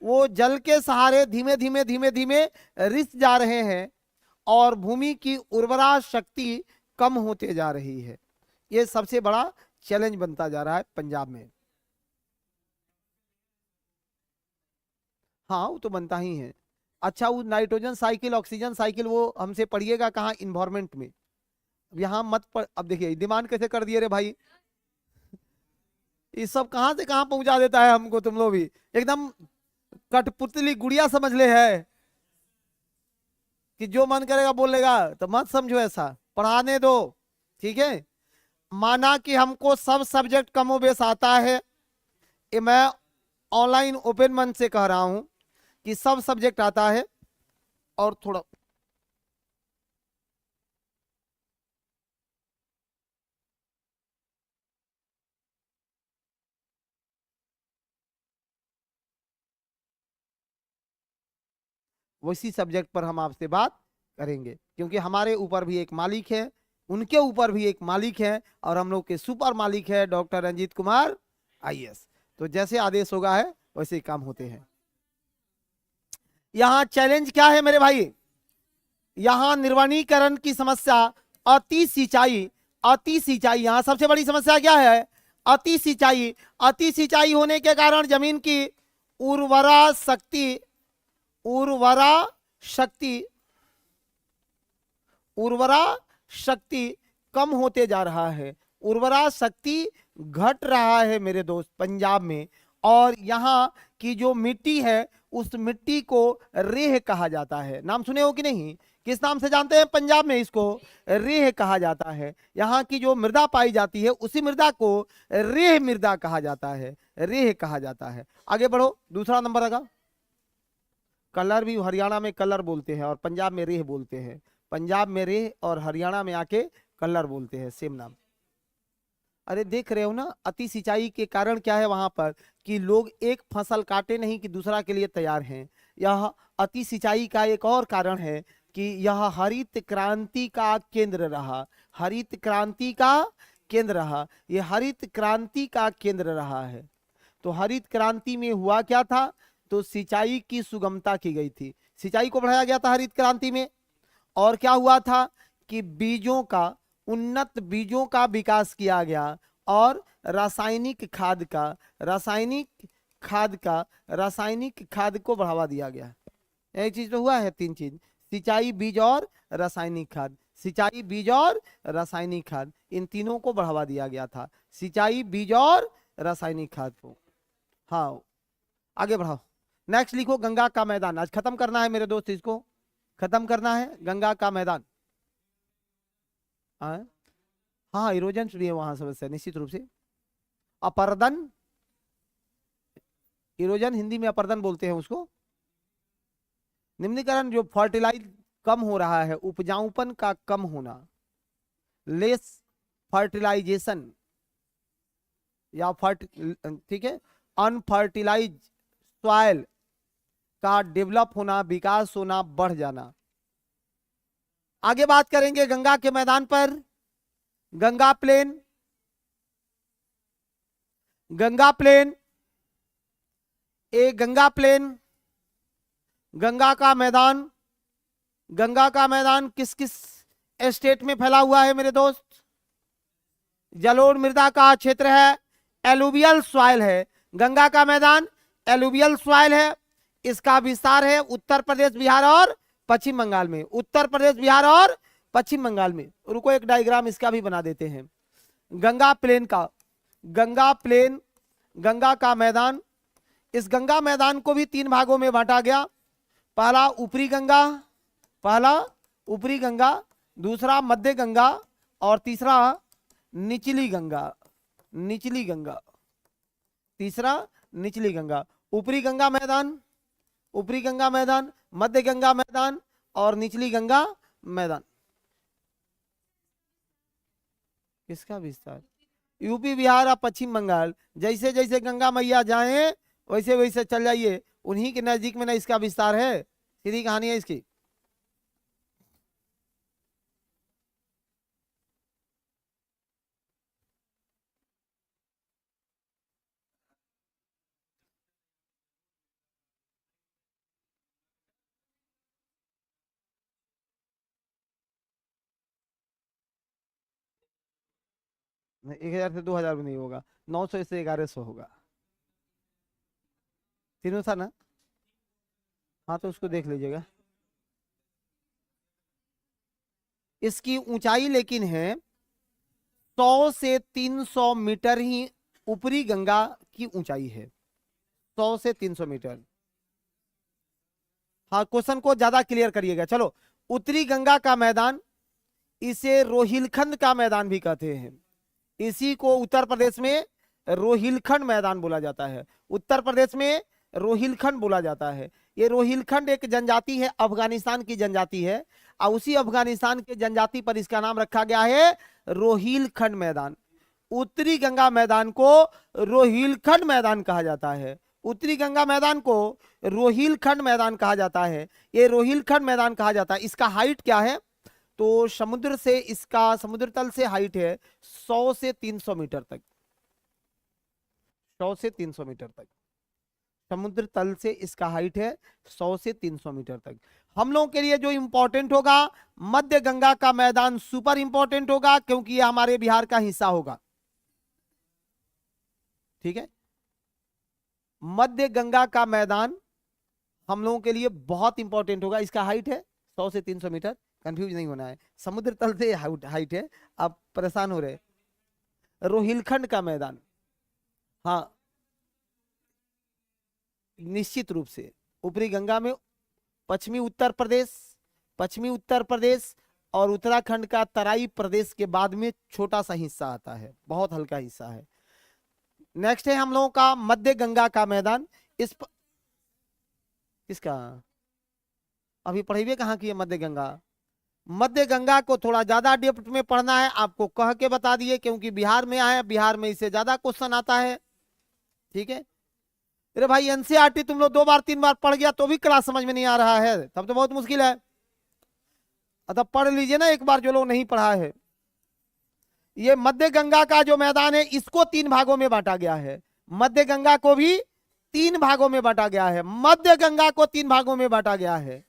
वो जल के सहारे धीमे धीमे धीमे धीमे रिस जा रहे हैं और भूमि की उर्वरा शक्ति कम होते जा रही है। ये सबसे बड़ा चैलेंज बनता जा रहा है पंजाब में। हाँ, वो तो बनता ही है। अच्छा, वो नाइट्रोजन साइकिल, ऑक्सीजन साइकिल, वो हमसे पढ़िएगा कहाँ, इन्वायरमेंट में। यहाँ मत पढ़। अब देखिए डिमांड कैसे कर दिए रे भाई, ये सब कहाँ से कहाँ पहुंचा देता है हमको। तुम लोग भी एकदम कठपुतली गुड़िया समझ ले है कि जो मन करेगा बोलेगा, तो मत समझो ऐसा, पढ़ाने दो। ठीक है, माना कि हमको सब सब्जेक्ट कमोबेश आता है, ये मैं ऑनलाइन ओपन मन से कह रहा हूं कि सब सब्जेक्ट आता है और थोड़ा उसी सब्जेक्ट पर हम आपसे बात करेंगे, क्योंकि हमारे ऊपर भी एक मालिक है, उनके ऊपर भी एक मालिक है, और हम लोग के सुपर मालिक है डॉक्टर रंजीत कुमार आईएएस। तो जैसे आदेश होगा है वैसे ही काम होते हैं। यहां चैलेंज क्या है मेरे भाई, यहां निर्वनीकरण की समस्या, अति सिंचाई, अति सिंचाई, यहां सबसे बड़ी समस्या क्या है, अति सिंचाई। अति सिंचाई होने के कारण जमीन की उर्वरा शक्ति, उर्वरा शक्ति, उर्वरा शक्ति कम होते जा रहा है, उर्वरा शक्ति घट रहा है मेरे दोस्त पंजाब में। और यहाँ की जो मिट्टी है उस मिट्टी को रेह कहा जाता है, नाम सुने हो कि नहीं, किस नाम से जानते हैं पंजाब में, इसको रेह कहा जाता है। यहाँ की जो मृदा पाई जाती है उसी मृदा को रेह मृदा कहा जाता है, रेह कहा जाता है। आगे बढ़ो, दूसरा नंबर आएगा। कलर भी हरियाणा में कलर बोलते हैं और पंजाब में रेह बोलते हैं, पंजाब में रेह और हरियाणा में आके कलर बोलते हैं, सेम नाम। अरे देख रहे हो ना, अति सिंचाई के कारण क्या है वहां पर कि लोग एक फसल काटे नहीं कि दूसरा के लिए तैयार हैं। यह अति सिंचाई का एक और कारण है कि यह हरित क्रांति का केंद्र रहा, हरित क्रांति का केंद्र रहा, यह हरित क्रांति का केंद्र रहा है। तो हरित क्रांति में हुआ क्या था, तो सिंचाई की सुगमता की गई थी, सिंचाई को बढ़ाया गया था हरित क्रांति में। और क्या हुआ था कि बीजों का, उन्नत बीजों का विकास किया गया, और रासायनिक खाद का, रासायनिक खाद का, रासायनिक खाद को बढ़ावा दिया गया। एक चीज तो हुआ है, तीन चीज, सिंचाई, बीज और रासायनिक खाद, सिंचाई, बीज और रासायनिक खाद, इन तीनों को बढ़ावा दिया गया था, सिंचाई, बीज और रासायनिक खाद को। हाँ आगे बढ़ाओ, नेक्स्ट लिखो गंगा का मैदान। आज खत्म करना है मेरे दोस्त, इसको खत्म करना है, गंगा का मैदान। हाँ इरोजन भी है वहां समस्या निश्चित रूप से। अपर्दन, इरोजन हिंदी में अपर्दन बोलते हैं उसको। निम्नीकरण, जो फर्टिलाइज कम हो रहा है, उपजाऊपन का कम होना, लेस फर्टिलाइजेशन या ठीक है, अनफर्टिलाइज सॉइल का डेवलप होना, विकास होना, बढ़ जाना। आगे बात करेंगे गंगा के मैदान पर। Ganga plain, Ganga plain, Ganga plain, Ganga का मैदान, गंगा का मैदान किस किस स्टेट में फैला हुआ है मेरे दोस्त, जलोढ़ मृदा का क्षेत्र है, एलुवियल सॉइल है। गंगा का मैदान एलुवियल सॉइल है, इसका विस्तार है उत्तर प्रदेश, बिहार और पश्चिम बंगाल में, उत्तर प्रदेश, बिहार और पश्चिम बंगाल में। रुको एक डायग्राम इसका भी बना देते हैं गंगा प्लेन का। गंगा प्लेन, गंगा का मैदान, इस गंगा मैदान को भी तीन भागों में बांटा गया। पहला ऊपरी गंगा, पहला ऊपरी गंगा, दूसरा मध्य गंगा और तीसरा निचली गंगा, निचली गंगा, तीसरा निचली गंगा। ऊपरी गंगा मैदान, ऊपरी गंगा मैदान, मध्य गंगा मैदान और निचली गंगा मैदान। किसका विस्तार, यूपी, बिहार और पश्चिम बंगाल। जैसे जैसे गंगा मैया जाएं वैसे वैसे चल जाइए, उन्हीं के नजदीक में ना इसका विस्तार है, सीधी कहानी है इसकी। नहीं, 1000 से 2000 भी नहीं होगा, 900 से 1100 होगा, तीनों था ना। हाँ तो उसको देख लीजिएगा। इसकी ऊंचाई लेकिन है 100 से 300 मीटर ही ऊपरी गंगा की ऊंचाई है, 100 से 300 मीटर। हाँ क्वेश्चन को ज्यादा क्लियर करिएगा। चलो, उत्तरी गंगा का मैदान, इसे रोहिलखंड का मैदान भी कहते हैं, इसी को उत्तर प्रदेश में रोहिलखंड मैदान बोला जाता है, उत्तर प्रदेश में रोहिलखंड बोला जाता है। ये रोहिलखंड एक जनजाति है, अफगानिस्तान की जनजाति है, और उसी अफगानिस्तान के जनजाति पर इसका नाम रखा गया है रोहिलखंड मैदान। उत्तरी गंगा मैदान को रोहिलखंड मैदान कहा जाता है, उत्तरी गंगा मैदान को रोहिलखंड मैदान कहा जाता है। ये रोहिलखंड मैदान कहा जाता है। इसका हाइट क्या है, तो समुद्र से इसका समुद्र तल से हाइट है 100 से 300 मीटर तक, 100 से 300 मीटर तक समुद्र तल से इसका हाइट है 100 से 300 मीटर तक। हम लोगों के लिए जो इंपॉर्टेंट होगा, मध्य गंगा का मैदान सुपर इंपॉर्टेंट होगा, क्योंकि ये हमारे बिहार का हिस्सा होगा। ठीक है, मध्य गंगा का मैदान हम लोगों के लिए बहुत इंपॉर्टेंट होगा। इसका हाइट है 100 से 300 मीटर, कंफ्यूज नहीं होना है, समुद्र तल से हाइट है। आप परेशान हो रहे। रोहिलखंड का मैदान, हाँ निश्चित रूप से ऊपरी गंगा में पश्चिमी उत्तर प्रदेश और उत्तराखंड का तराई प्रदेश के बाद में छोटा सा हिस्सा आता है, बहुत हल्का हिस्सा है। नेक्स्ट है हम लोगों का मध्य गंगा का मैदान। इसका अभी पढ़ेंगे कहाँ की है मध्य गंगा। मध्य गंगा को थोड़ा ज्यादा डेप्थ में पढ़ना है, आपको कह के बता दिए, क्योंकि बिहार में आए, बिहार में इससे ज्यादा क्वेश्चन आता है। ठीक है, अरे भाई एनसीईआरटी तुम लोग 2 बार 3 बार पढ़ गया तो भी क्लास समझ में नहीं आ रहा है, तब तो बहुत मुश्किल है। अतः पढ़ लीजिए ना एक बार जो लोग नहीं पढ़ा है। ये मध्य गंगा का जो मैदान है, इसको 3 भागों में बांटा गया है। मध्य गंगा को भी 3 भागों में बांटा गया है। मध्य गंगा को 3 भागों में बांटा गया है।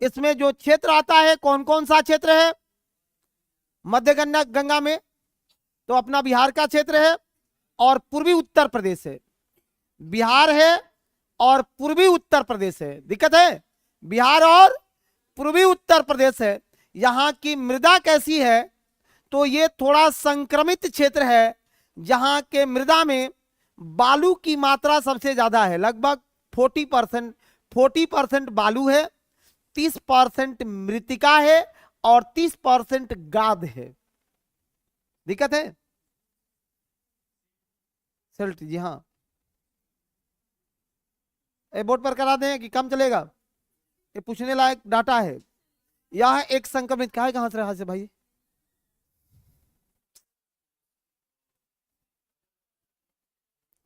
इसमें जो क्षेत्र आता है, कौन कौन सा क्षेत्र है मध्य गंगा में, तो अपना बिहार का क्षेत्र है और पूर्वी उत्तर प्रदेश है। बिहार है और पूर्वी उत्तर प्रदेश है। दिक्कत है, बिहार और पूर्वी उत्तर प्रदेश है। यहां की मृदा कैसी है, तो ये थोड़ा संक्रमित क्षेत्र है, जहां के मृदा में बालू की मात्रा सबसे ज्यादा है, लगभग 40% बालू है, 30% मृतिका है और 30% गाद है। दिक्कत है सल्ट जी, हाँ बोर्ड पर करा दें कि कम चलेगा, ये पूछने लायक डाटा है। यह एक संक्रमित कहां से रहा से भाई,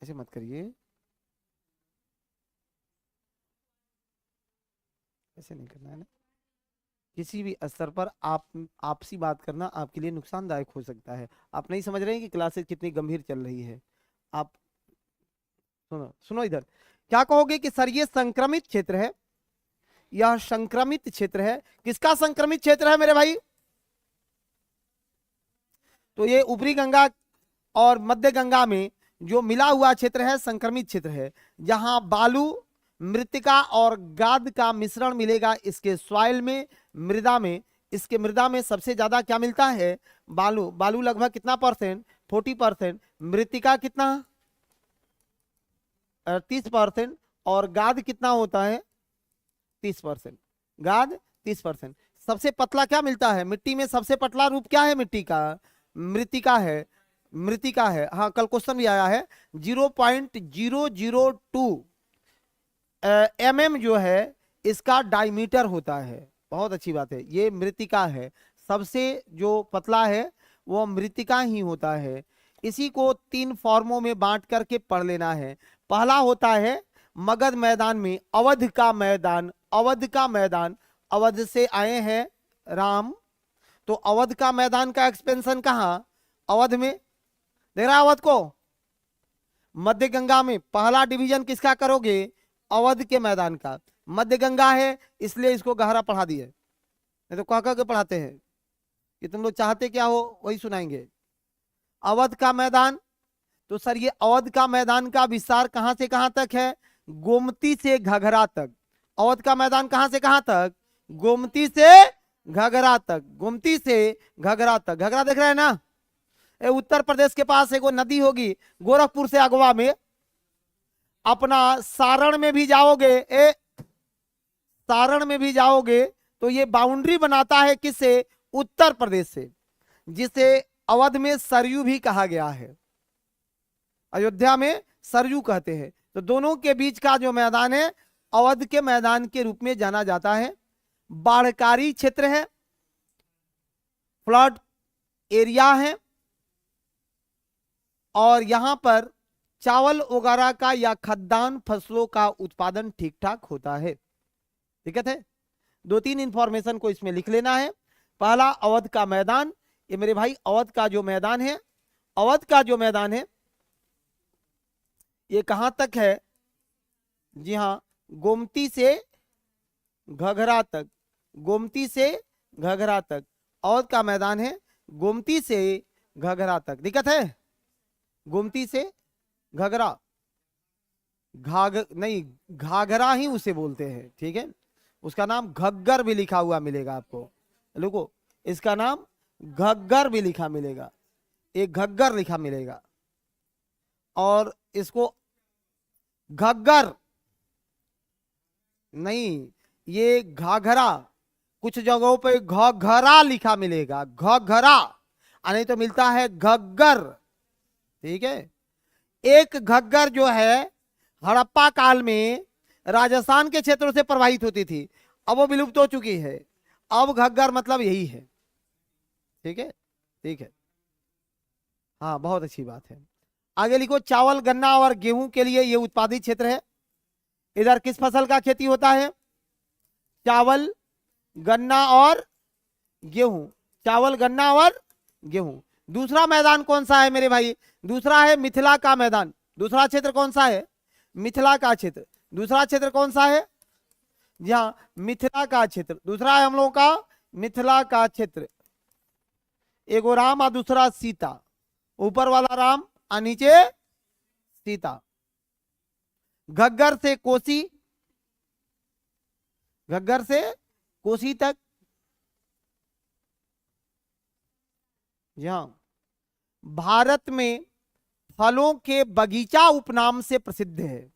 ऐसे मत करिए, ऐसे नहीं करना है ना। किसी भी स्तर पर आपसी बात करना आपके लिए नुकसानदायक हो सकता है। आप नहीं समझ रहे हैं कि क्लासेस कितनी गंभीर चल रही है। आप सुनो इधर, क्या कहोगे कि सर ये संक्रमित क्षेत्र है, यह संक्रमित क्षेत्र है। किसका संक्रमित क्षेत्र है मेरे भाई, तो ये ऊपरी गंगा और मध्य गंगा में जो मिला हुआ क्षेत्र है संक्रमित क्षेत्र है, जहां बालू, मृतिका और गाद का मिश्रण मिलेगा इसके सॉइल में, मृदा में। इसके मृदा में सबसे ज्यादा क्या मिलता है, बालू लगभग कितना %, 40%, मृतिका कितना 30% और गाद कितना होता है 30%, गाद 30%। सबसे पतला क्या मिलता है मिट्टी में, सबसे पतला रूप क्या है मिट्टी का, मृतिका है। हाँ कल क्वेश्चन भी आया है, 0.002 mm जो है इसका डायमीटर होता है। बहुत अच्छी बात है, ये मृतिका है, सबसे जो पतला है वो मृतिका ही होता है। इसी को 3 फॉर्मों में बांट करके पढ़ लेना है। पहला होता है मगध मैदान में अवध का मैदान, अवध से आए हैं राम, तो अवध का मैदान का एक्सपेंशन कहां, अवध में, देख रहा अवध को, मध्य गंगा में पहला डिवीजन किसका करोगे, अवध के मैदान का। मध्य गंगा है इसलिए इसको गहरा पढ़ा दिए, नहीं तो कह के पढ़ाते हैं कि तुम लोग चाहते क्या हो वही सुनाएंगे। अवध का मैदान, तो सर ये अवध का मैदान का विस्तार कहां से कहां तक है, गोमती से घघरा तक। अवध का मैदान कहां से कहां तक, गोमती से घघरा तक, गोमती से घघरा तक। घघरा देख रहे हैं ना, उत्तर प्रदेश के पास एक नदी होगी गोरखपुर से अगवा में, अपना सारण में भी जाओगे, सारण में भी जाओगे तो ये बाउंड्री बनाता है किससे, उत्तर प्रदेश से, जिसे अवध में सरयू भी कहा गया है, अयोध्या में सरयू कहते हैं। तो दोनों के बीच का जो मैदान है अवध के मैदान के रूप में जाना जाता है। बाढ़कारी क्षेत्र है, फ्लड एरिया है, और यहां पर चावल वगैरह का या खाद्यान्न फसलों का उत्पादन ठीक ठाक होता है। दिक्कत है? 2-3 इंफॉर्मेशन को इसमें लिख लेना है। पहला, अवध का मैदान। ये मेरे भाई अवध का जो मैदान है, अवध का जो मैदान है ये कहां तक है? जी हां, गोमती से घघरा तक, गोमती से घघरा तक अवध का मैदान है, गोमती से घघरा तक। दिक्कत है? गोमती से घघरा, नहीं, घाघरा ही उसे बोलते हैं, ठीक है। उसका नाम घग्गर भी लिखा हुआ मिलेगा आपको, देखो इसका नाम घग्गर भी लिखा मिलेगा, एक घग्गर लिखा मिलेगा, और इसको घग्गर नहीं, ये घाघरा, कुछ जगहों पे घघरा लिखा मिलेगा, घघरा, नहीं तो मिलता है घग्गर, ठीक है। एक घग्गर जो है हड़प्पा काल में राजस्थान के क्षेत्रों से प्रवाहित होती थी, अब वो विलुप्त हो चुकी है। अब घग्गर मतलब यही है, ठीक है, ठीक है, हाँ, बहुत अच्छी बात है। आगे लिखो, चावल गन्ना और गेहूं के लिए ये उत्पादित क्षेत्र है। इधर किस फसल का खेती होता है? चावल गन्ना और गेहूं, चावल गन्ना और गेहूं। दूसरा मैदान कौन सा है मेरे भाई? दूसरा है मिथिला का मैदान। दूसरा क्षेत्र कौन सा है? मिथिला का क्षेत्र। दूसरा क्षेत्र कौन सा है? जी हाँ, मिथिला का क्षेत्र। दूसरा है हम लोगों का मिथिला का क्षेत्र। एगो राम और दूसरा सीता, ऊपर वाला राम और नीचे सीता। घग्गर से कोसी, घग्गर से कोसी तक, यहां भारत में फलों के बगीचा उपनाम से प्रसिद्ध है।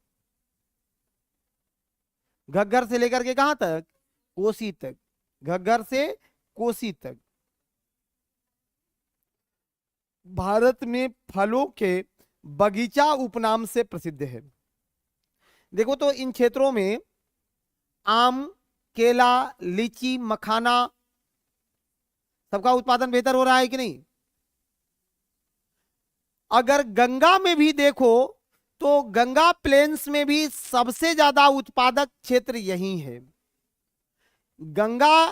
घग्गर से लेकर के कहां तक? कोसी तक, घग्गर से कोसी तक भारत में फलों के बगीचा उपनाम से प्रसिद्ध है। देखो तो इन क्षेत्रों में आम, केला, लीची, मखाना सबका उत्पादन बेहतर हो रहा है कि नहीं? अगर गंगा में भी देखो तो गंगा प्लेन्स में भी सबसे ज्यादा उत्पादक क्षेत्र यही है। गंगा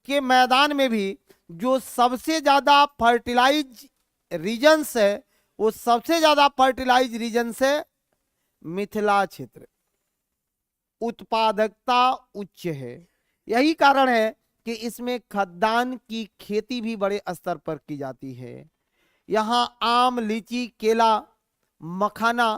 के मैदान में भी जो सबसे ज्यादा फर्टिलाइज रीजन्स है, वो सबसे ज्यादा फर्टिलाइज रीजन्स है मिथिला क्षेत्र। उत्पादकता उच्च है, यही कारण है कि इसमें खाद्यान्न की खेती भी बड़े स्तर पर की जाती है। यहाँ आम, लीची, केला, मखाना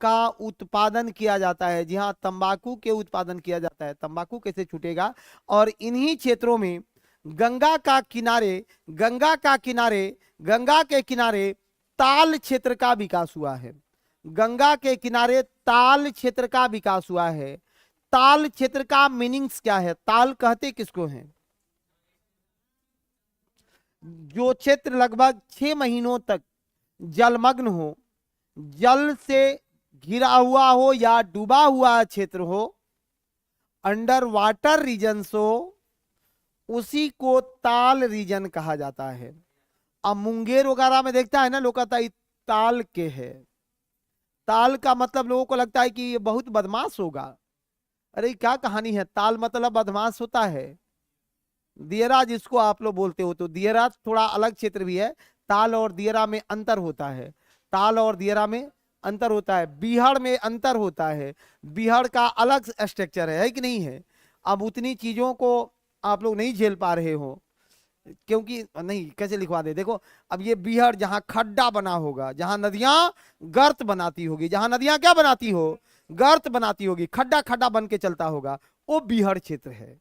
का उत्पादन किया जाता है। जी हाँ, तंबाकू के उत्पादन किया जाता है। तंबाकू कैसे छूटेगा? और इन्हीं क्षेत्रों में गंगा का किनारे, गंगा का किनारे, गंगा के किनारे ताल क्षेत्र का विकास हुआ है। गंगा के किनारे ताल क्षेत्र का विकास हुआ है। ताल क्षेत्र का मीनिंग्स क्या है? ताल कहते किसको हैं? जो क्षेत्र लगभग 6 महीनों तक जलमग्न हो, जल से घिरा हुआ हो या डूबा हुआ क्षेत्र हो, अंडर वाटर रीजन्स हो, उसी को ताल रीजन कहा जाता है। अब मुंगेर वगैरह में देखता है ना, लोग कहता है ताल के है। ताल का मतलब लोगों को लगता है कि ये बहुत बदमाश होगा। अरे क्या कहानी है? ताल मतलब बदमाश होता है। दियरा जिसको आप लोग बोलते हो, तो दियरा थोड़ा अलग क्षेत्र भी है। ताल और दियरा में अंतर होता है। ताल और दियरा में अंतर होता है। बिहार में अंतर होता है। बिहार का अलग स्ट्रक्चर है कि नहीं है? अब उतनी चीजों को आप लोग नहीं झेल पा रहे हो, क्योंकि नहीं, कैसे लिखवा दे। देखो, अब ये बिहार जहां खड्डा बना होगा, जहां नदियां गर्त बनाती होगी, जहां नदियां क्या बनाती हो? गर्त बनाती होगी, खड्डा खड्डा बन के चलता होगा, वो बिहार क्षेत्र है।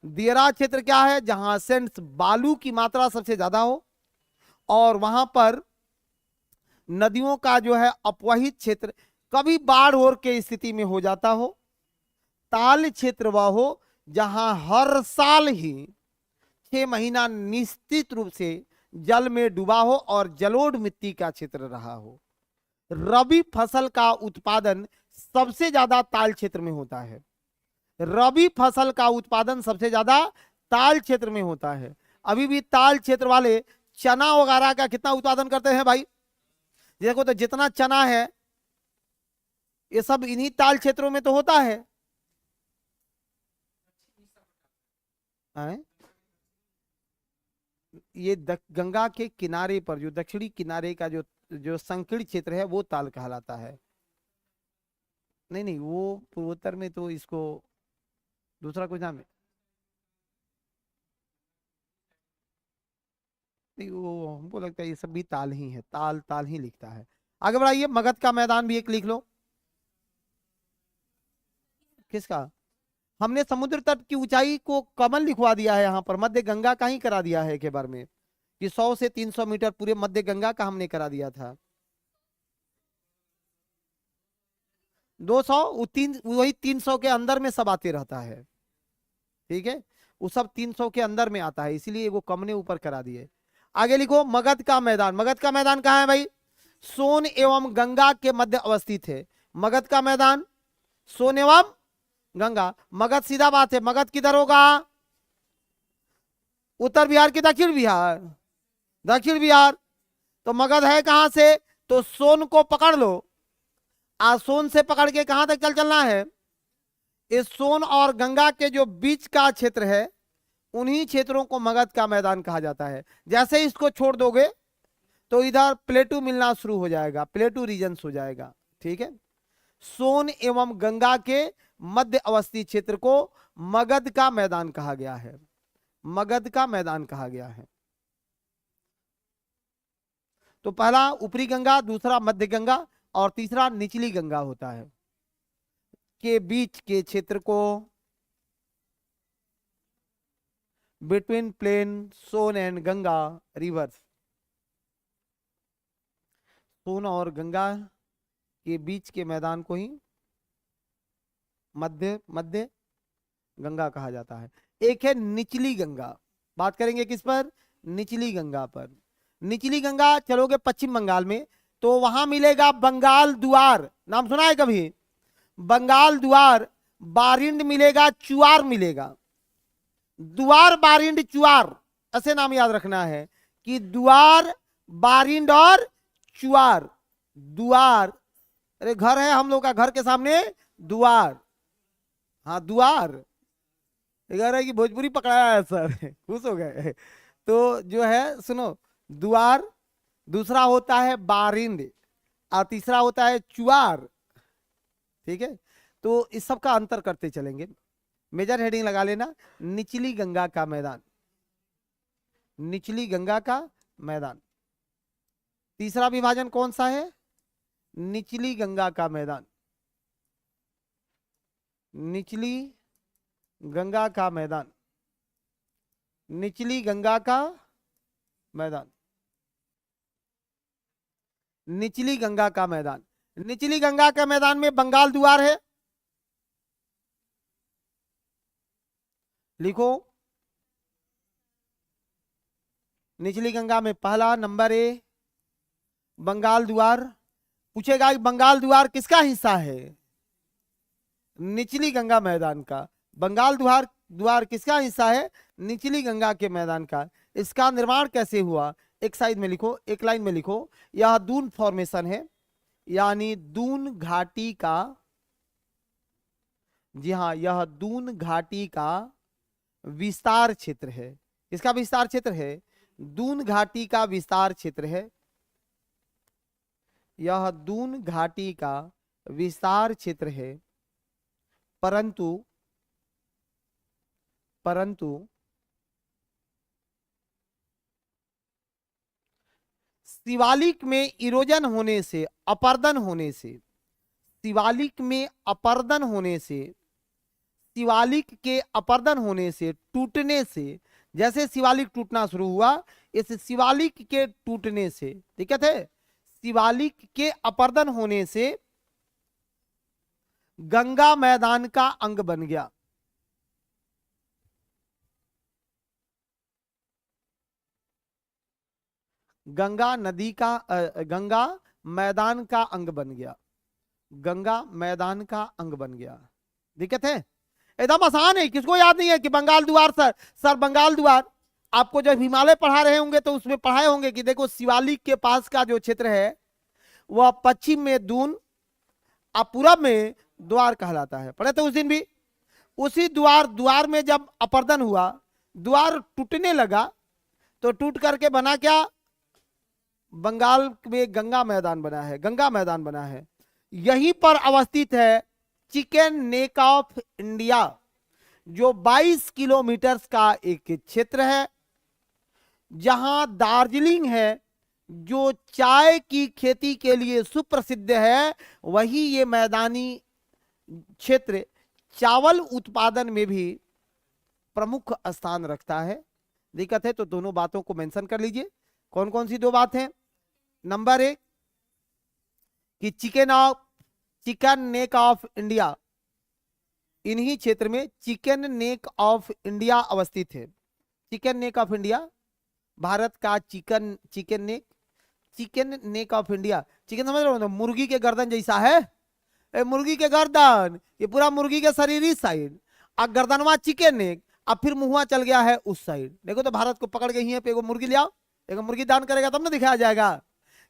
दियरा क्षेत्र क्या है? जहां सेंट्स बालू की मात्रा सबसे ज्यादा हो और वहां पर नदियों का जो है अपवहित क्षेत्र, कभी बाढ़ और के स्थिति में हो जाता हो। ताल क्षेत्र वह हो जहां हर साल ही 6 महीना निश्चित रूप से जल में डूबा हो और जलोढ़ मिट्टी का क्षेत्र रहा हो। रबी फसल का उत्पादन सबसे ज्यादा ताल क्षेत्र में होता है। रबी फसल का उत्पादन सबसे ज्यादा ताल क्षेत्र में होता है। अभी भी ताल क्षेत्र वाले चना वगैरह का कितना उत्पादन करते हैं भाई? देखो तो जितना चना है ये सब इन्हीं ताल क्षेत्रों में तो होता है। हैं? ये गंगा के किनारे पर जो दक्षिणी किनारे का जो जो संकीर्ण क्षेत्र है वो ताल कहलाता है। नहीं नहीं, वो पूर्वोत्तर में तो इसको दूसरा कुछ नाम है। नहीं, वो हमको लगता है ये सब भी ताल ही है, ताल ताल ही लिखता है। आगे बढ़ाइए, मगध का मैदान भी एक लिख लो। किसका? हमने समुद्र तट की ऊंचाई को कमल लिखवा दिया है, यहाँ पर मध्य गंगा का ही करा दिया है एक बार में, कि 100 से 300 मीटर पूरे मध्य गंगा का हमने करा दिया था। 200 वही 300 के अंदर में सब आते रहता है। ठीक है, वो सब 300 के अंदर में आता है, इसीलिए वो कम ने ऊपर करा दिए। आगे लिखो, मगध का मैदान। मगध का मैदान कहाँ है भाई? सोन एवं गंगा के मध्य अवस्थित है। मगध का मैदान सोन एवं गंगा। मगध सीधा बात है, मगध किधर होगा? उत्तर बिहार की दक्षिण बिहार? दक्षिण बिहार। तो मगध है कहां से? तो सोन को पकड़ लो, सोन से पकड़ के कहां तक चलना है? इस सोन और गंगा के जो बीच का क्षेत्र है उन्हीं क्षेत्रों को मगध का मैदान कहा जाता है। जैसे इसको छोड़ दोगे तो इधर प्लेटू मिलना शुरू हो जाएगा, प्लेटू रीजन्स हो जाएगा। ठीक है, सोन एवं गंगा के मध्य अवस्थित क्षेत्र को मगध का मैदान कहा गया है, मगध का मैदान कहा गया है। तो पहला ऊपरी गंगा, दूसरा मध्य गंगा और तीसरा निचली गंगा होता है, के बीच के क्षेत्र को between plain Son and Ganga rivers, Son और गंगा के बीच के मैदान को ही मध्य मध्य गंगा कहा जाता है। एक है निचली गंगा, बात करेंगे किस पर? निचली गंगा पर। निचली गंगा चलोगे पश्चिम बंगाल में तो वहां मिलेगा बंगाल द्वार, नाम सुना है कभी? बंगाल द्वार, बारिंड मिलेगा, चुआर मिलेगा। द्वार, बारिंड, चुआर, ऐसे नाम याद रखना है कि द्वार, बारिंड और चुआर। द्वार, अरे घर है हम लोग का, घर के सामने द्वार, हाँ द्वार। कह रहा है कि भोजपुरी पकड़ाया है सर, खुश हो गए। तो जो है सुनो, द्वार, दूसरा होता है बारिंड और तीसरा होता है चुआर। ठीक है, तो इस सब का अंतर करते चलेंगे। मेजर हेडिंग लगा लेना, निचली गंगा का मैदान, निचली गंगा का मैदान। तीसरा विभाजन कौन सा है? निचली गंगा का मैदान, निचली गंगा का मैदान, निचली गंगा का मैदान, निचली गंगा का मैदान। निचली गंगा के मैदान में बंगाल द्वार है, लिखो। निचली गंगा में पहला नंबर ए बंगाल द्वार। पूछेगा कि बंगाल द्वार किसका हिस्सा है? निचली गंगा मैदान का। बंगाल द्वार, द्वार किसका हिस्सा है? निचली गंगा के मैदान का। इसका निर्माण कैसे हुआ? एक साइड में लिखो, एक लाइन में लिखो, यह दून फॉर्मेशन है, यानी दून घाटी का, जी हाँ, यह दून घाटी का विस्तार क्षेत्र है। इसका विस्तार क्षेत्र है, दून घाटी का विस्तार क्षेत्र है, यह दून घाटी का विस्तार क्षेत्र है। परंतु परंतु शिवालिक में इरोजन होने से, अपर्दन होने से, शिवालिक में अपर्दन होने से, शिवालिक के अपर्दन होने से, टूटने से, जैसे शिवालिक टूटना शुरू हुआ, इस शिवालिक के टूटने से, ठीक है, शिवालिक के अपर्दन होने से गंगा मैदान का अंग बन गया। गंगा नदी का गंगा मैदान का अंग बन गया, गंगा मैदान का अंग बन गया। दिक्कत है? एकदम आसान है, किसको याद नहीं है कि बंगाल द्वार? सर बंगाल द्वार आपको जब हिमालय पढ़ा रहे होंगे तो उसमें पढ़ाए होंगे कि देखो शिवालिक के पास का जो क्षेत्र है वह पश्चिम में दून और पूरब में द्वार कहलाता है। पढ़े थे उस दिन भी। उसी द्वार में जब अपर्दन हुआ, द्वार टूटने लगा, तो टूट करके बना क्या? बंगाल में गंगा मैदान बना है, गंगा मैदान बना है। यहीं पर अवस्थित है चिकन नेक ऑफ इंडिया, जो 22 किलोमीटर का एक क्षेत्र है, जहां दार्जिलिंग है, जो चाय की खेती के लिए सुप्रसिद्ध है। वही ये मैदानी क्षेत्र चावल उत्पादन में भी प्रमुख स्थान रखता है। दिक्कत है तो दोनों बातों को मेंशन कर लीजिए। कौन कौन सी दो बात हैं? नंबर 1 कि चिकन नेक ऑफ इंडिया, इन्हीं क्षेत्र में चिकन नेक ऑफ इंडिया अवस्थित है। Chicken neck of India, Bharat का chicken neck of India. Chicken समझ रहे हो ना, मुर्गी के गर्दन जैसा है। मुर्गी के गर्दन, ये पूरा मुर्गी के शरीर इस साइड, और गर्दनवा चिकन नेक, अब फिर मुंहवा चल गया है उस साइड। देखो तो भारत को पकड़ के ही पे एगो मुर्गी ले आओ, एगो मुर्गी दान करेगा तब ना दिखाया जाएगा।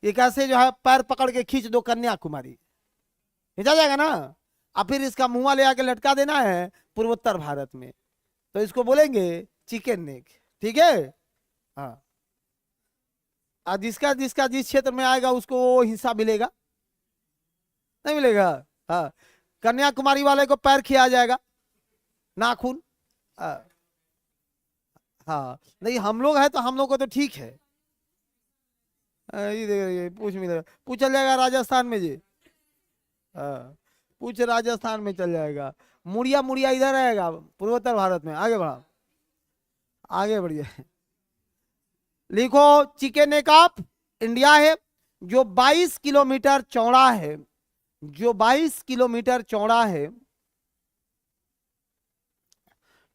ये कैसे जो है पैर पकड़ के खींच दो कन्याकुमारी, खींचा जाएगा ना। अब फिर इसका मुंहवा ले आके लटका देना है पूर्वोत्तर भारत में, तो इसको बोलेंगे चिकन नेक। ठीक है, हाँ। जिसका जिसका जिस क्षेत्र में आएगा उसको वो हिस्सा मिलेगा, नहीं मिलेगा? हाँ, कन्याकुमारी वाले को पैर खिया जाएगा, नाखून। हाँ, नहीं हम लोग है तो हम लोग को तो ठीक है। ये पूछ चल जाएगा राजस्थान में जी। हाँ, पूछ राजस्थान में चल जाएगा। मुड़िया मुड़िया इधर आएगा पूर्वोत्तर भारत में। आगे बढ़ा, आगे बढ़िए। लिखो चिकन नेक ऑफ इंडिया है, जो 22 किलोमीटर चौड़ा है, जो 22 किलोमीटर चौड़ा है,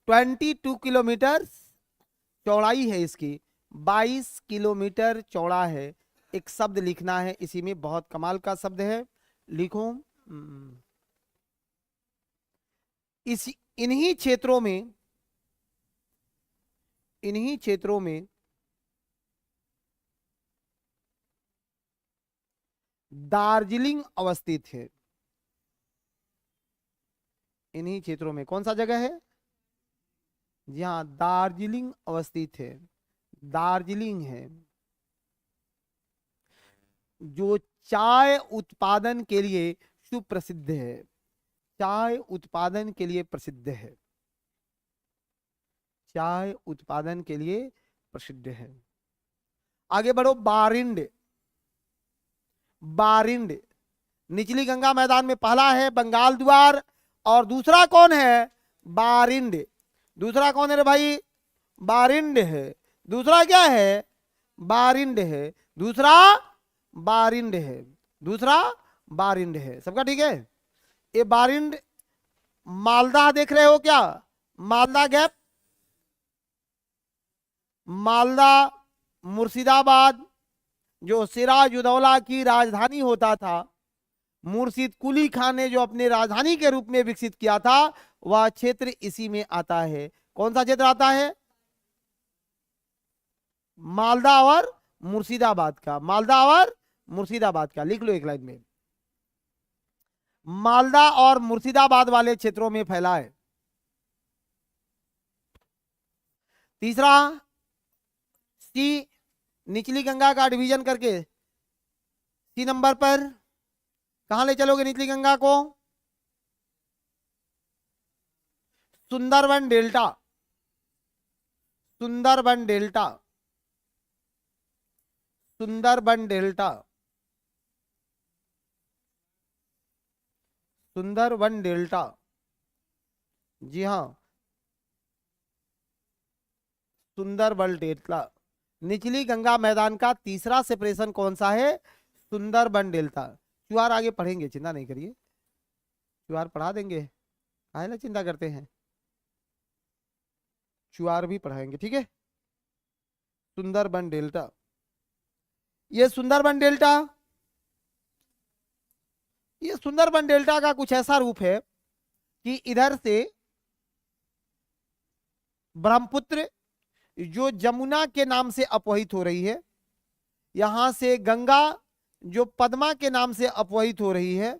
22 किलोमीटर चौड़ाई है इसकी, 22 किलोमीटर चौड़ा है। एक शब्द लिखना है इसी में, बहुत कमाल का शब्द है, लिखो। इन्हीं क्षेत्रों में दार्जिलिंग अवस्थित है। इन्हीं क्षेत्रों में कौन सा जगह है? जहां दार्जिलिंग अवस्थित है, दार्जिलिंग है, जो चाय उत्पादन के लिए सुप्रसिद्ध है। चाय उत्पादन के लिए प्रसिद्ध है, चाय उत्पादन के लिए प्रसिद्ध है। आगे बढ़ो। बारिंड, बारिंड निचली गंगा मैदान में पहला है बंगाल द्वार, और दूसरा कौन है? बारिंड। दूसरा कौन है रे भाई? बारिंड है। दूसरा क्या है? बारिंड है। दूसरा बारिंड है, दूसरा बारिंड है। सबका ठीक है? ये बारिंड मालदा देख रहे हो क्या? मालदा गैप, मालदा मुर्शिदाबाद, जो सिराजुद्दौला की राजधानी होता था, मुर्शिद कुली खान ने जो अपने राजधानी के रूप में विकसित किया था, वह क्षेत्र इसी में आता है। कौन सा क्षेत्र आता है? मालदा और मुर्शिदाबाद का, मालदा और मुर्शिदाबाद का। लिख लो एक लाइन में, मालदा और मुर्शिदाबाद वाले क्षेत्रों में फैला है। तीसरा सी, निचली गंगा का डिवीजन करके सी नंबर पर कहां ले चलोगे निचली गंगा को? Sundarban delta, Sundarban delta, Sundarban delta, Sundarban delta. जी हां, सुंदरबन डेल्टा। निचली गंगा मैदान का तीसरा सेपरेशन कौन सा है? सुंदरबन डेल्टा। क्यूआर आगे पढ़ेंगे, चिंता नहीं करिए, क्यूआर पढ़ा देंगे, काहे ना चिंता करते हैं, क्यूआर भी पढ़ाएंगे। ठीक है? सुंदरबन डेल्टा, ये सुंदरबन डेल्टा, ये सुंदरबन डेल्टा का कुछ ऐसा रूप है कि इधर से ब्रह्मपुत्र, जो जमुना के नाम से अपवहित हो रही है, यहां से गंगा, जो पद्मा के नाम से अपवित हो रही है,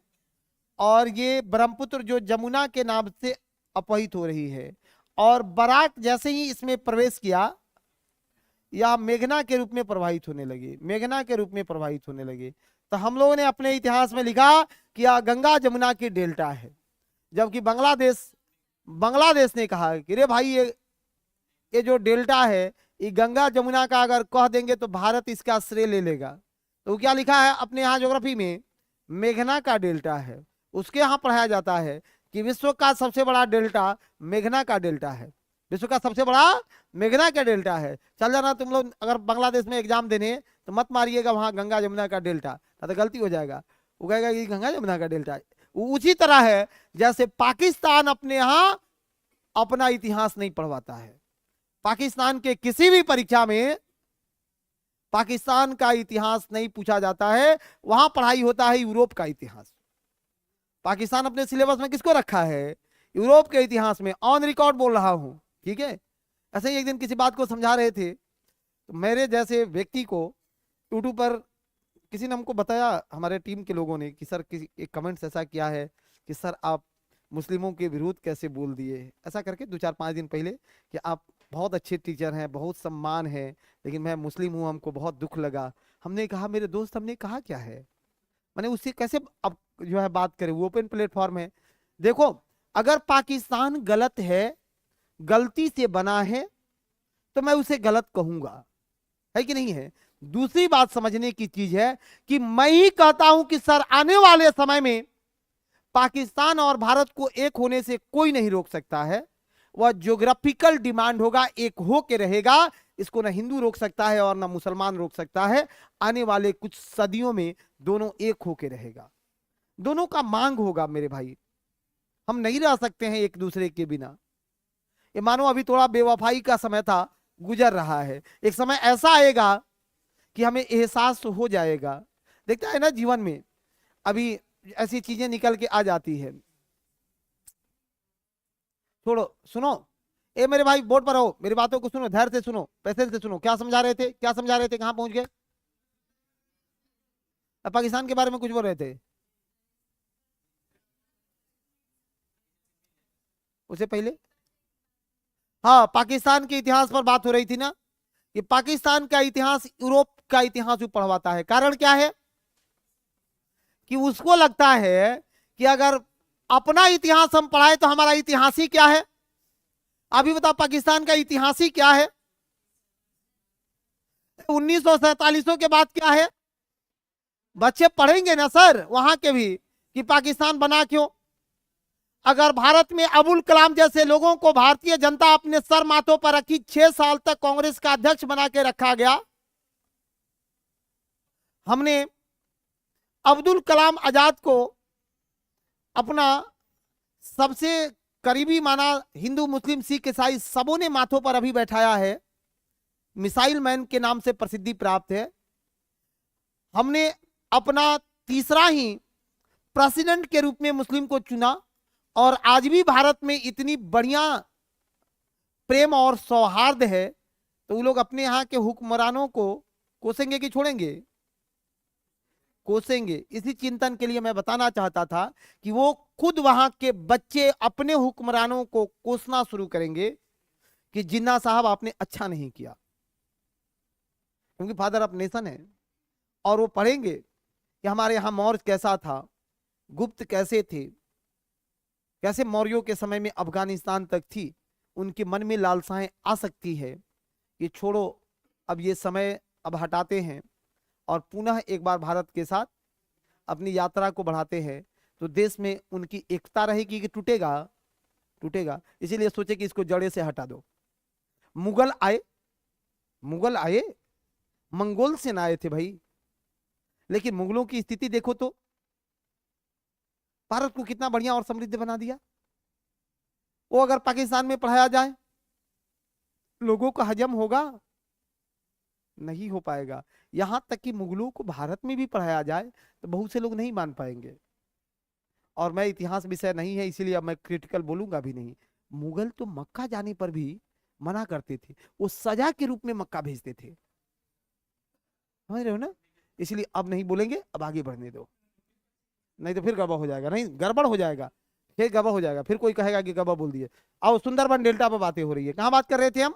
और ये ब्रह्मपुत्र जो जमुना के नाम से अपवित हो रही है। और बराक जैसे ही इसमें प्रवेश किया, या मेघना के रूप में प्रवाहित होने लगे, मेघना के रूप में प्रवाहित होने लगे। तो हम लोगों ने अपने इतिहास में लिखा कि यह गंगा जमुना की डेल्टा है, जबकि बांग्लादेश ने कहा कि रे भाई ये जो डेल्टा है, ये गंगा जमुना का अगर कह देंगे तो भारत इसका श्रेय ले लेगा। तो क्या लिखा है अपने यहाँ ज्योग्राफी में, मेघना का डेल्टा है। उसके यहाँ पढ़ाया जाता है कि विश्व का सबसे बड़ा डेल्टा मेघना का डेल्टा है, विश्व का सबसे बड़ा मेघना का डेल्टा है। चल जाना तुम लोग अगर बांग्लादेश में एग्जाम देने, तो मत मारिएगा वहां गंगा जमुना का डेल्टा, तो गलती हो जाएगा। वो कहेगा कि गंगा जमुना का डेल्टा है। उसी तरह है जैसे पाकिस्तान अपने यहाँ अपना इतिहास नहीं पढ़वाता है। पाकिस्तान के किसी भी परीक्षा में पाकिस्तान का इतिहास नहीं पूछा जाता है, वहां पढ़ाई होता है यूरोप का इतिहास। पाकिस्तान अपने सिलेबस में किसको रखा है, यूरोप के इतिहास में। ऑन रिकॉर्ड बोल रहा हूं, ठीक है। ऐसे ही एक दिन किसी बात को समझा रहे थे, तो मेरे जैसे व्यक्ति को यूट्यूब पर किसी ने हमको बताया, हमारे टीम के लोगों ने, कि सर किसी एक कमेंट्स ऐसा किया है कि सर आप मुस्लिमों के विरुद्ध कैसे बोल दिए, ऐसा करके 2-4-5 दिन पहले, कि आप बहुत अच्छे टीचर हैं, बहुत सम्मान है, लेकिन मैं मुस्लिम हूँ, हमको बहुत दुख लगा। हमने कहा मेरे दोस्त, हमने कहा क्या है, मैंने उससे कैसे अब जो है बात करें, वो ओपन प्लेटफॉर्म है। देखो अगर पाकिस्तान गलत है, गलती से बना है, तो मैं उसे गलत कहूंगा, है कि नहीं है। दूसरी बात समझने की चीज है कि मैं ही कहता हूं कि सर आने वाले समय में पाकिस्तान और भारत को एक होने से कोई नहीं रोक सकता है। वह ज्योग्राफिकल डिमांड होगा, एक हो के रहेगा। इसको ना हिंदू रोक सकता है और ना मुसलमान रोक सकता है। आने वाले कुछ सदियों में दोनों एक होके रहेगा, दोनों का मांग होगा मेरे भाई। हम नहीं रह सकते हैं एक दूसरे के बिना। ये मानो अभी थोड़ा बेवफाई का समय था, गुजर रहा है, एक समय ऐसा आएगा कि हमें एहसास हो जाएगा। देखता है ना जीवन में, अभी ऐसी चीजें निकल के आ जाती है। छोड़ो, सुनो, ए मेरे भाई बोर्ड पर हो, मेरी बातों को सुनो, धैर्य से सुनो, पैसे से सुनो। क्या समझा रहे थे, क्या समझा रहे थे, कहां पहुंच गए? अब पाकिस्तान के बारे में कुछ बोल रहे थे उससे पहले। हाँ, पाकिस्तान के इतिहास पर बात हो रही थी ना, कि पाकिस्तान का इतिहास यूरोप का इतिहास भी पढ़वाता है। कारण क्या है कि उसको लगता है कि अगर अपना इतिहास हम पढ़ाए तो हमारा इतिहास ही क्या है। अभी बताओ पाकिस्तान का इतिहास ही क्या है, 1947 के बाद क्या है। बच्चे पढ़ेंगे ना सर वहां के भी कि पाकिस्तान बना क्यों। अगर भारत में अबुल कलाम जैसे लोगों को भारतीय जनता अपने सर माथों पर रखी, 6 साल तक कांग्रेस का अध्यक्ष बना के रखा गया। हमने अब्दुल कलाम आजाद को अपना सबसे करीबी माना, हिंदू मुस्लिम सिख ईसाई सबों ने माथों पर अभी बैठाया है, मिसाइल मैन के नाम से प्रसिद्धि प्राप्त है। हमने अपना तीसरा ही प्रेसिडेंट के रूप में मुस्लिम को चुना, और आज भी भारत में इतनी बढ़िया प्रेम और सौहार्द है, तो वो लोग अपने यहाँ के हुक्मरानों को कोसेंगे कि छोड़ेंगे? कोसेंगे। इसी चिंतन के लिए मैं बताना चाहता था कि वो खुद वहां के बच्चे अपने हुक्मरानों को कोसना शुरू करेंगे कि जिन्ना साहब आपने अच्छा नहीं किया, क्योंकि फादर ऑफ नेशन है। और वो पढ़ेंगे कि हमारे यहाँ मौर्य कैसा था, गुप्त कैसे थे, कैसे मौर्यों के समय में अफगानिस्तान तक थी। उनके मन में लालसाएं आ सकती है, ये छोड़ो, अब ये समय अब हटाते हैं और पुनः एक बार भारत के साथ अपनी यात्रा को बढ़ाते हैं, तो देश में उनकी एकता रहेगी कि टूटेगा? टूटेगा। इसीलिए सोचे कि इसको जड़े से हटा दो। मुगल आए, मुगल आए, मंगोल से ना आए थे भाई, लेकिन मुगलों की स्थिति देखो तो भारत को कितना बढ़िया और समृद्ध बना दिया। वो अगर पाकिस्तान में पढ़ाया जाए, लोगों को हजम होगा? नहीं हो पाएगा। यहां तक कि मुगलों को भारत में भी पढ़ाया जाए तो बहुत से लोग नहीं मान पाएंगे। और मैं इतिहास विषय नहीं है, इसीलिए अब मैं क्रिटिकल बोलूंगा भी नहीं। मुगल तो मक्का जाने पर भी मना करते थे, वो सजा के रूप में मक्का भेजते थे, समझ रहे हो ना। इसलिए अब नहीं बोलेंगे, अब आगे बढ़ने दो, नहीं तो फिर गड़बड़ हो जाएगा, नहीं गड़बड़ हो जाएगा, फिर गड़बड़ हो जाएगा, फिर कोई कहेगा कि गड़बड़ बोल दिए। आओ सुंदरबन डेल्टा पर बातें हो रही है, कहां बात कर रहे थे हम?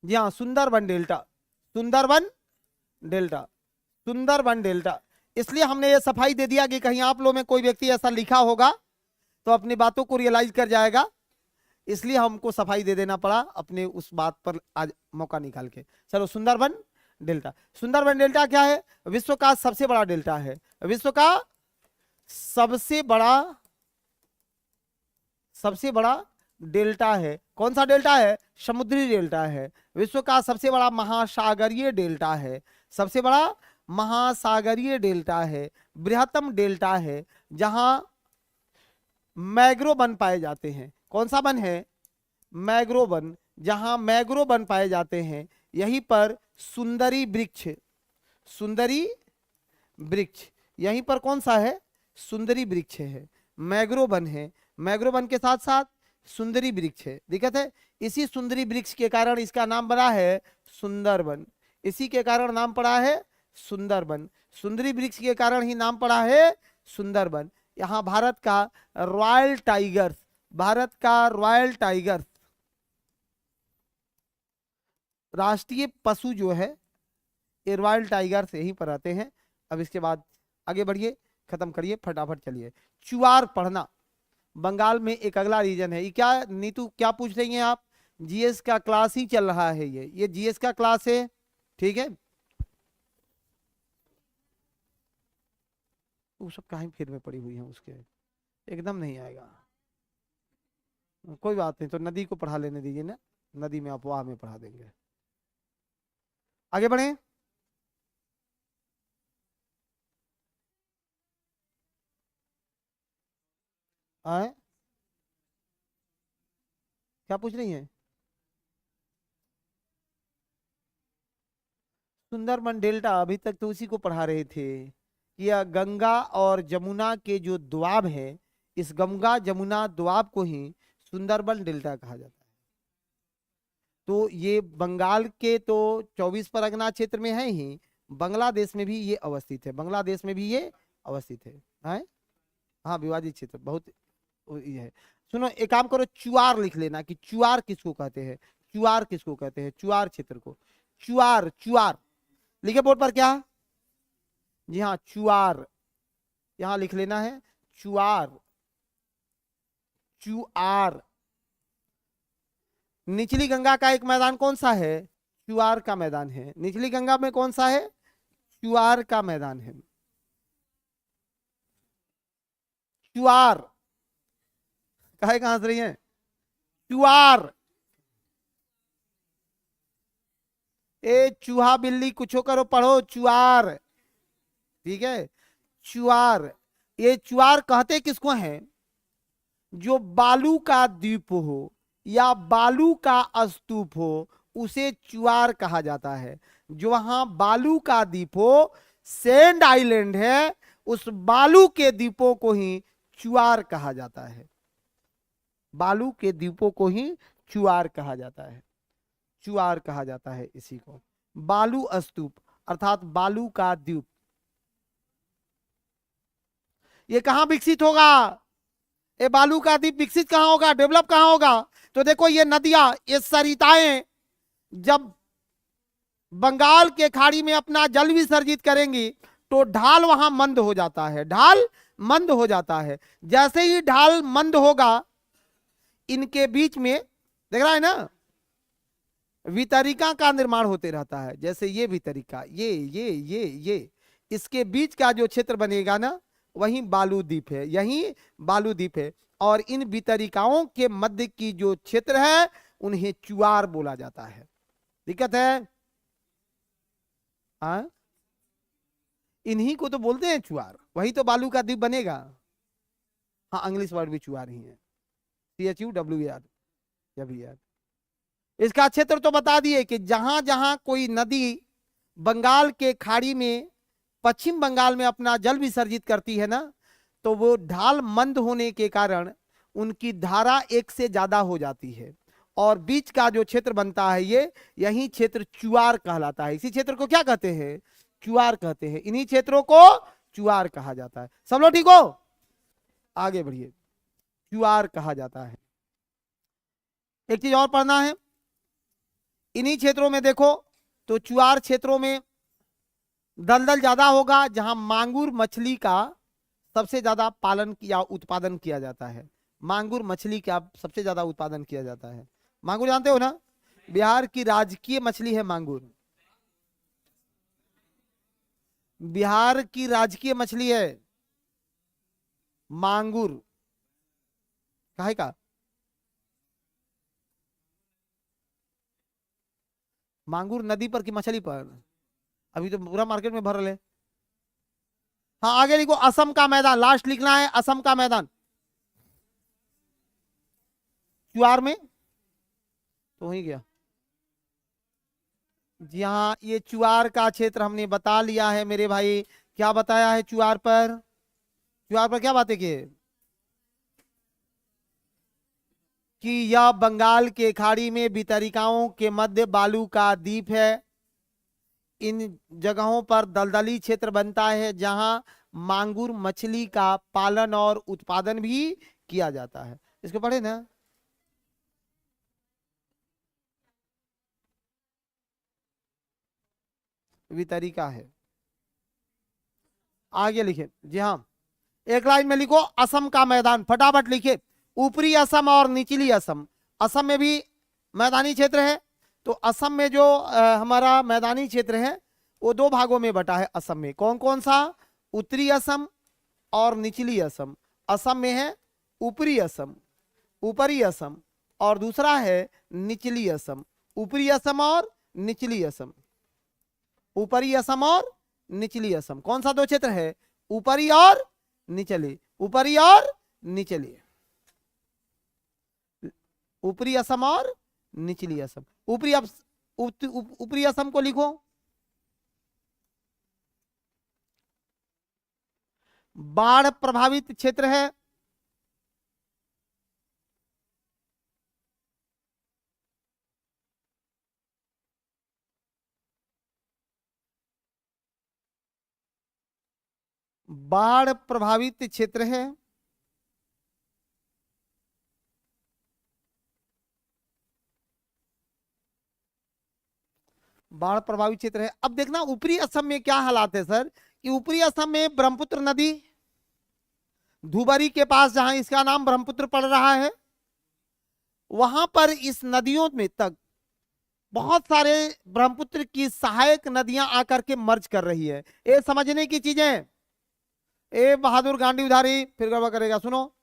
जी हाँ, Sundarban delta, Sundarban delta, Sundarban delta. इसलिए हमने ये सफाई दे दिया कि कहीं आप लोगों में कोई व्यक्ति ऐसा लिखा होगा तो अपनी बातों को रियलाइज कर जाएगा, इसलिए हमको सफाई दे देना पड़ा अपने उस बात पर आज मौका निकाल के। चलो सुंदरबन डेल्टा, सुंदरबन डेल्टा क्या है? विश्व का सबसे बड़ा डेल्टा है, विश्व का सबसे बड़ा डेल्टा है। कौन सा डेल्टा है? समुद्री डेल्टा है। विश्व का सबसे बड़ा महासागरीय डेल्टा है, सबसे बड़ा महासागरीय डेल्टा है, बृहत्तम डेल्टा है, जहां मैग्रो वन पाए जाते हैं। कौन सा वन है? मैग्रो वन, जहां मैग्रो वन पाए जाते हैं। यहीं पर सुंदरी वृक्ष, सुंदरी वृक्ष, यहीं पर कौन सा है? सुंदरी वृक्ष है, मैग्रो वन है, मैग्रो वन के साथ साथ सुंदरी वृक्ष है। दिक्कत है, इसी सुंदरी वृक्ष के कारण इसका नाम बना है सुंदरबन, इसी के कारण नाम पड़ा है सुंदरबन, सुंदरी वृक्ष के कारण ही नाम पड़ा है सुंदरबन। यहाँ भारत का रॉयल टाइगर, भारत का रॉयल टाइगर राष्ट्रीय पशु जो है, ये रॉयल टाइगर से यहीं पर आते हैं। अब इसके बाद आगे बढ़िए, खत्म करिए फटाफट, चलिए। चुआर पढ़ना, बंगाल में एक अगला रीजन है। ये क्या नीतू, क्या पूछ रही हैं आप? जीएस का क्लास ही चल रहा है, ये जीएस का क्लास है, ठीक है। वो सब कहीं फिर में पड़ी हुई है, उसके एकदम नहीं आएगा, कोई बात नहीं, तो नदी को पढ़ा लेने दीजिए ना, नदी में अफवाह में पढ़ा देंगे। आगे बढ़े, आए क्या पूछ रही हैं? सुंदरबन डेल्टा, अभी तक तो उसी को पढ़ा रहे थे कि यह गंगा और जमुना के जो दोआब है, इस गंगा जमुना दोआब को ही सुंदरबन डेल्टा कहा जाता है। तो ये बंगाल के तो 24 परगना क्षेत्र में है ही, बांग्लादेश में भी ये अवस्थित है, बांग्लादेश में भी ये अवस्थित है। हाँ विवादित क्षेत्र बहुत ये है। सुनो, एक काम करो, चुआर लिख लेना कि चुआर किसको कहते हैं, चुआर किसको कहते हैं, चुआर क्षेत्र को, चुआर, चुआर लिखे बोर्ड पर, क्या? जी हाँ चुआर, यहां लिख लेना है चुआर, चुआर। निचली गंगा का एक मैदान कौन सा है? चुआर का मैदान है। निचली गंगा में कौन सा है? चुआर का मैदान है। चुआर, काहे कहां हंस रही है? चुआर, ए चूहा बिल्ली कुछो करो, पढ़ो चुआर, ठीक है। चुआर, ये चुआर कहते किसको हैं? जो बालू का द्वीप हो या बालू का स्तूप हो, उसे चुआर कहा जाता है। जो वहां बालू का द्वीप हो, सैंड आइलैंड है, उस बालू के द्वीपों को ही चुआर कहा जाता है, बालू के द्वीपों को ही चुआर कहा जाता है, चुआर कहा जाता है इसी को। बालू स्तूप अर्थात बालू का द्वीप, ये कहां विकसित होगा? ये बालू का द्वीप विकसित कहां होगा, डेवलप कहां होगा? तो देखो ये नदियां, ये सरिताएं जब बंगाल के खाड़ी में अपना जल विसर्जित करेंगी तो ढाल वहां मंद हो जाता है, ढाल मंद हो जाता है। जैसे ही ढाल मंद होगा, इनके बीच में देख रहा है ना, वितरिका का निर्माण होते रहता है। जैसे ये वितरिका, ये इसके बीच का जो क्षेत्र बनेगा ना, वहीं बालू द्वीप है, यहीं बालू द्वीप है। और इन वितरिकाओं के मध्य की जो क्षेत्र है, उन्हें चुआर बोला जाता है। दिक्कत है? हाँ, इन्हीं को तो बोलते हैं चुआर, वही तो बालू का द्वीप बनेगा। हाँ, इंग्लिश वर्ड भी चुआर ही है, CHUWAR, जब यार। इसका क्षेत्र तो बता दिए कि जहां जहां कोई नदी बंगाल के खाड़ी में, पश्चिम बंगाल में अपना जल विसर्जित करती है ना, तो वो ढाल मंद होने के कारण उनकी धारा एक से ज्यादा हो जाती है और बीच का जो क्षेत्र बनता है ये, यही क्षेत्र चुआर कहलाता है। इसी क्षेत्र को क्या कहते हैं? चुआर कहते हैं। इन्हीं क्षेत्रों को चुआर कहा जाता है। सब लोग ठीक हो? आगे बढ़िए। चुआर कहा जाता है। एक चीज और पढ़ना है, इन्हीं क्षेत्रों में देखो तो चुआर क्षेत्रों में दलदल ज्यादा होगा, जहां मांगुर मछली का सबसे ज्यादा पालन या उत्पादन किया जाता है। मांगुर मछली का सबसे ज्यादा उत्पादन किया जाता है। मांगुर जानते हो ना, बिहार की राजकीय मछली है मांगुर। बिहार की राजकीय मछली है मांगुर। काहे का? मांगुर नदी पर की मछली पर, अभी तो पूरा मार्केट में भर रहे। हाँ आगे लिखो, असम का मैदान, लास्ट लिखना है असम का मैदान। चुआर में तो वही गया जी हाँ, ये चुआर का क्षेत्र हमने बता लिया है मेरे भाई। क्या बताया है चुआर पर? चुआर पर क्या बातें की? कि यह बंगाल के खाड़ी में वितरिकाओं के मध्य बालू का द्वीप है। इन जगहों पर दलदली क्षेत्र बनता है जहां मांगुर मछली का पालन और उत्पादन भी किया जाता है। इसको पढ़े ना? वितरिका है। आगे लिखे जी हाँ, एक लाइन में लिखो असम का मैदान, फटाफट लिखे। ऊपरी असम और निचली असम। असम में भी मैदानी क्षेत्र है, तो असम में जो हमारा मैदानी क्षेत्र है वो दो भागों में बटा है। असम में कौन कौन सा? उत्तरी असम और निचली असम। असम में है ऊपरी असम, ऊपरी असम, और दूसरा है निचली असम। ऊपरी असम और निचली असम। ऊपरी असम और निचली असम, कौन सा दो क्षेत्र है? ऊपरी और निचली। ऊपरी और निचली। ऊपरी असम और निचली असम। ऊपरी असम को लिखो बाढ़ प्रभावित क्षेत्र है। बाढ़ प्रभावित क्षेत्र है। बाढ़ प्रभावित क्षेत्र है। अब देखना ऊपरी असम में क्या हालात है सर, कि ऊपरी असम में ब्रह्मपुत्र नदी धुबरी के पास, जहां इसका नाम ब्रह्मपुत्र पड़ रहा है, वहां पर इस नदियों में तक बहुत सारे ब्रह्मपुत्र की सहायक नदियां आकर के मर्ज कर रही है। ये समझने की चीजें। ए बहादुर गांडी उधारी फिर गड़बड़ करेगा, सुनो।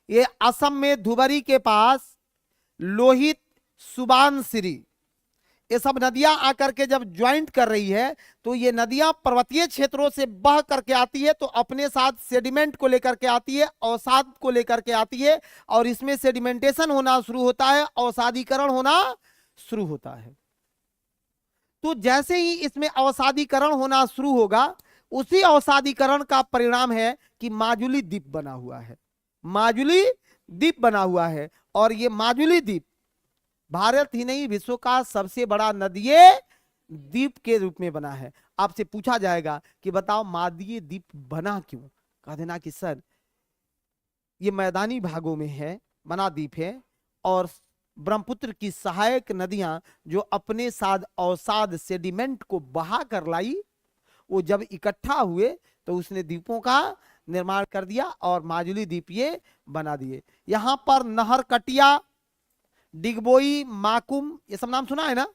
ये असम में धुबरी के पास लोहित, सुबानसिरी, ये सब नदियां आकर के जब ज्वाइंट कर रही है, तो ये नदियां पर्वतीय क्षेत्रों से बह करके आती है, तो अपने साथ सेडिमेंट को लेकर के आती है, अवसाद को लेकर के आती है, और इसमें सेडिमेंटेशन होना शुरू होता है, अवसादीकरण होना शुरू होता है। तो जैसे ही इसमें अवसादीकरण होना शुरू होगा, उसी अवसादीकरण का परिणाम है कि माजुली द्वीप बना हुआ है। माजुली द्वीप बना हुआ है, और ये माजुली द्वीप भारत ही नहीं विश्व का सबसे बड़ा नदीय द्वीप के रूप में बना है। आपसे पूछा जाएगा कि बताओ मादीय द्वीप बना क्यों? कह देना कि सर ये मैदानी भागों में है, बना द्वीप है, और ब्रह्मपुत्र की सहायक नदियां जो अपने साथ अवसाद सेडिमेंट को बहा कर लाई, वो जब इकट्ठा हुए तो उसने द्वीपों का निर्माण कर दिया, और माजुली द्वीप ये बना दिए। यहां पर नहर कटिया, डिगबोई, माकुम, ये सब नाम सुना है ना?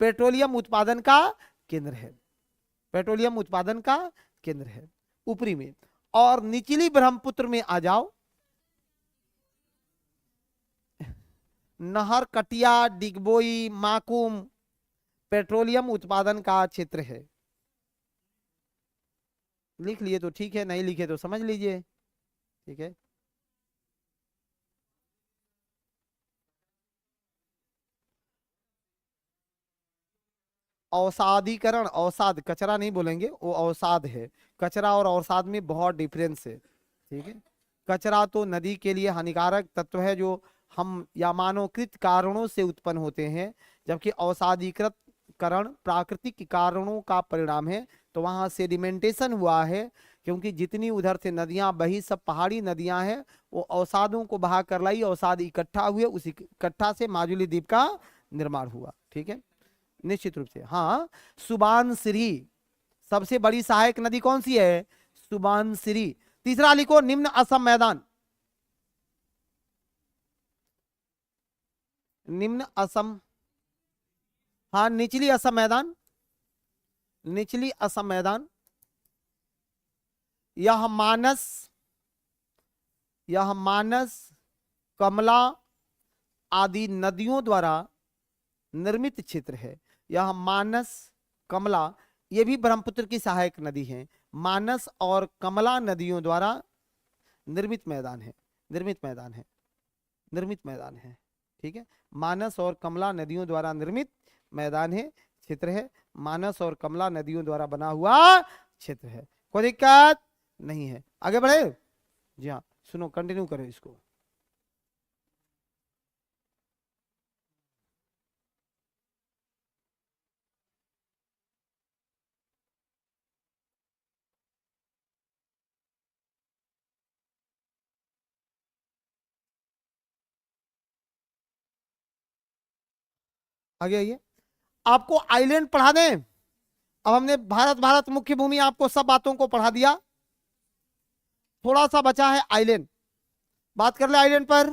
पेट्रोलियम उत्पादन का केंद्र है। पेट्रोलियम उत्पादन का केंद्र है ऊपरी में। और निचली ब्रह्मपुत्र में आ जाओ, नहर कटिया, डिगबोई, माकुम पेट्रोलियम उत्पादन का क्षेत्र है। लिख लिए तो ठीक है, नहीं लिखे तो समझ लीजिए, ठीक है। अवसादीकरण, अवसाद, कचरा नहीं बोलेंगे, वो अवसाद है। कचरा और अवसाद में बहुत डिफरेंस है, ठीक है। कचरा तो नदी के लिए हानिकारक तत्व है जो हम या मानवकृत कारणों से उत्पन्न होते हैं, जबकि अवसादीकृत करण प्राकृतिक कारणों का परिणाम है। तो वहां सेडिमेंटेशन हुआ है, क्योंकि जितनी उधर से नदियां बही सब पहाड़ी नदियां हैं, वो अवसादों को बहा कर लाई, अवसाद इकट्ठा हुए, उस इकट्ठा से माजुली द्वीप का निर्माण हुआ। ठीक है, निश्चित रूप से। हाँ, सुबानसिरी सबसे बड़ी सहायक नदी कौन सी है? सुबानसिरी। तीसरा लिखो, निम्न असम मैदान। निम्न असम, हाँ, निचली असम मैदान, निचली असम मैदान। यह मानस कमला आदि नदियों द्वारा निर्मित क्षेत्र है। यह मानस कमला, ये भी ब्रह्मपुत्र की सहायक नदी है। मानस और कमला नदियों द्वारा निर्मित मैदान है, निर्मित मैदान है, निर्मित मैदान है। ठीक है, मानस और कमला नदियों द्वारा निर्मित मैदान है, क्षेत्र है। मानस और कमला नदियों द्वारा बना हुआ क्षेत्र है। कोई दिक्कत नहीं है। आगे बढ़े? जी हाँ, सुनो, कंटिन्यू करो इसको। आगे आइए, आपको आइलैंड पढ़ा दें। अब हमने भारत मुख्य भूमि आपको सब बातों को पढ़ा दिया, थोड़ा सा बचा है आइलैंड। बात कर ले आइलैंड पर,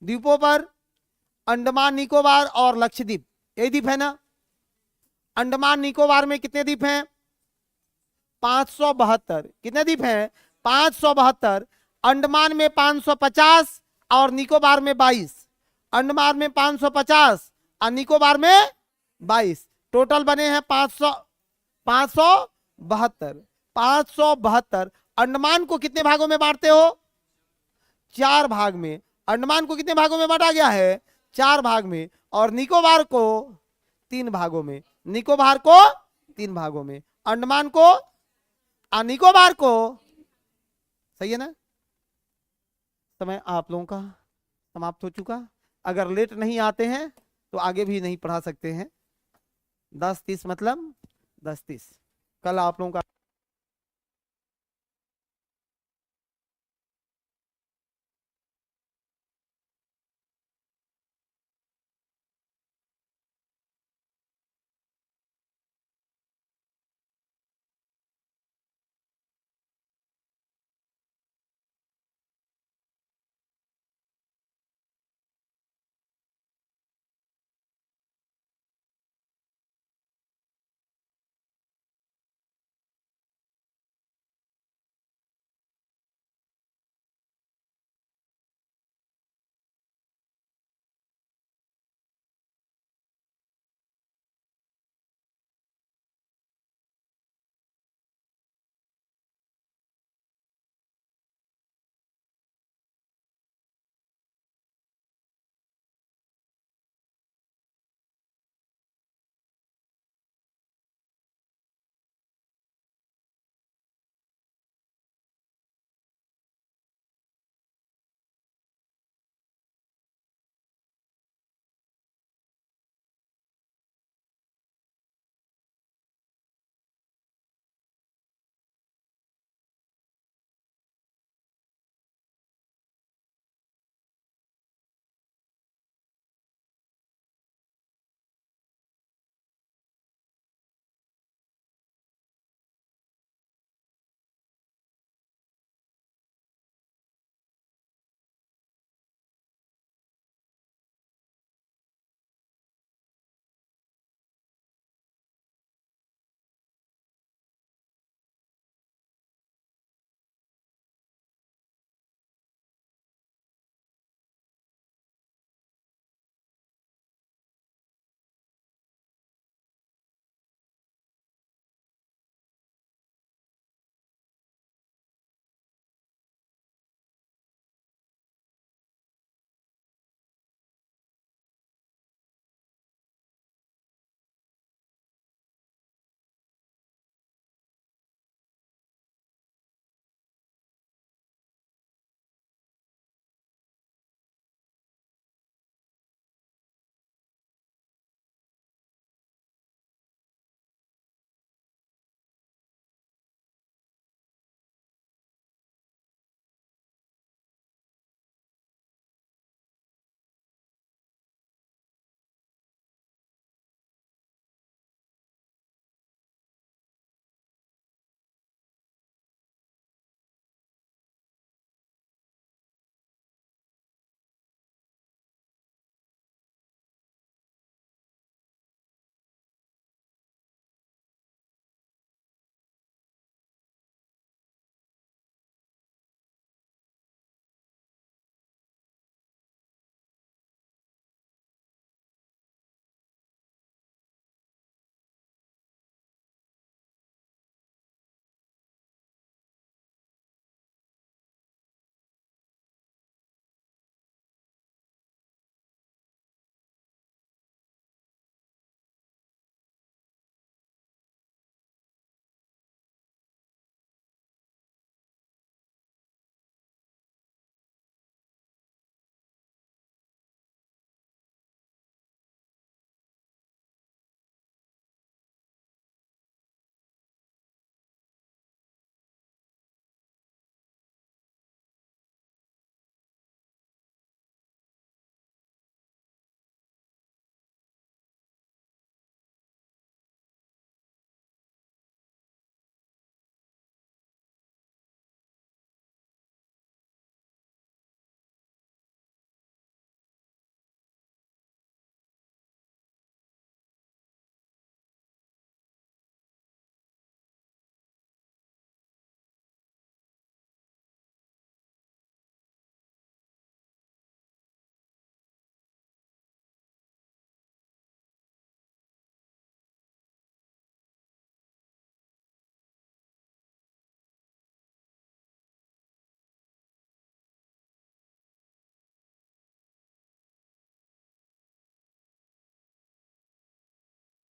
द्वीपों पर। अंडमान निकोबार और लक्षद्वीप, यही द्वीप है ना? अंडमान निकोबार में कितने द्वीप हैं? 572। कितने द्वीप हैं? 572। अंडमान में 550 और निकोबार में 22। अंडमान में 550 और निकोबार में 22, टोटल बने हैं 572। 572। अंडमान को कितने भागों में बांटते हो? 4 भाग में। अंडमान को कितने भागों में बांटा गया है? 4 भाग में। और निकोबार को 3 भागों में। निकोबार को 3 भागों में, अंडमान को और निकोबार को। सही है ना? समय आप लोगों का समाप्त हो चुका। अगर लेट नहीं आते हैं तो आगे भी नहीं पढ़ा सकते हैं। 10:30 मतलब 10:30। कल आप लोगों का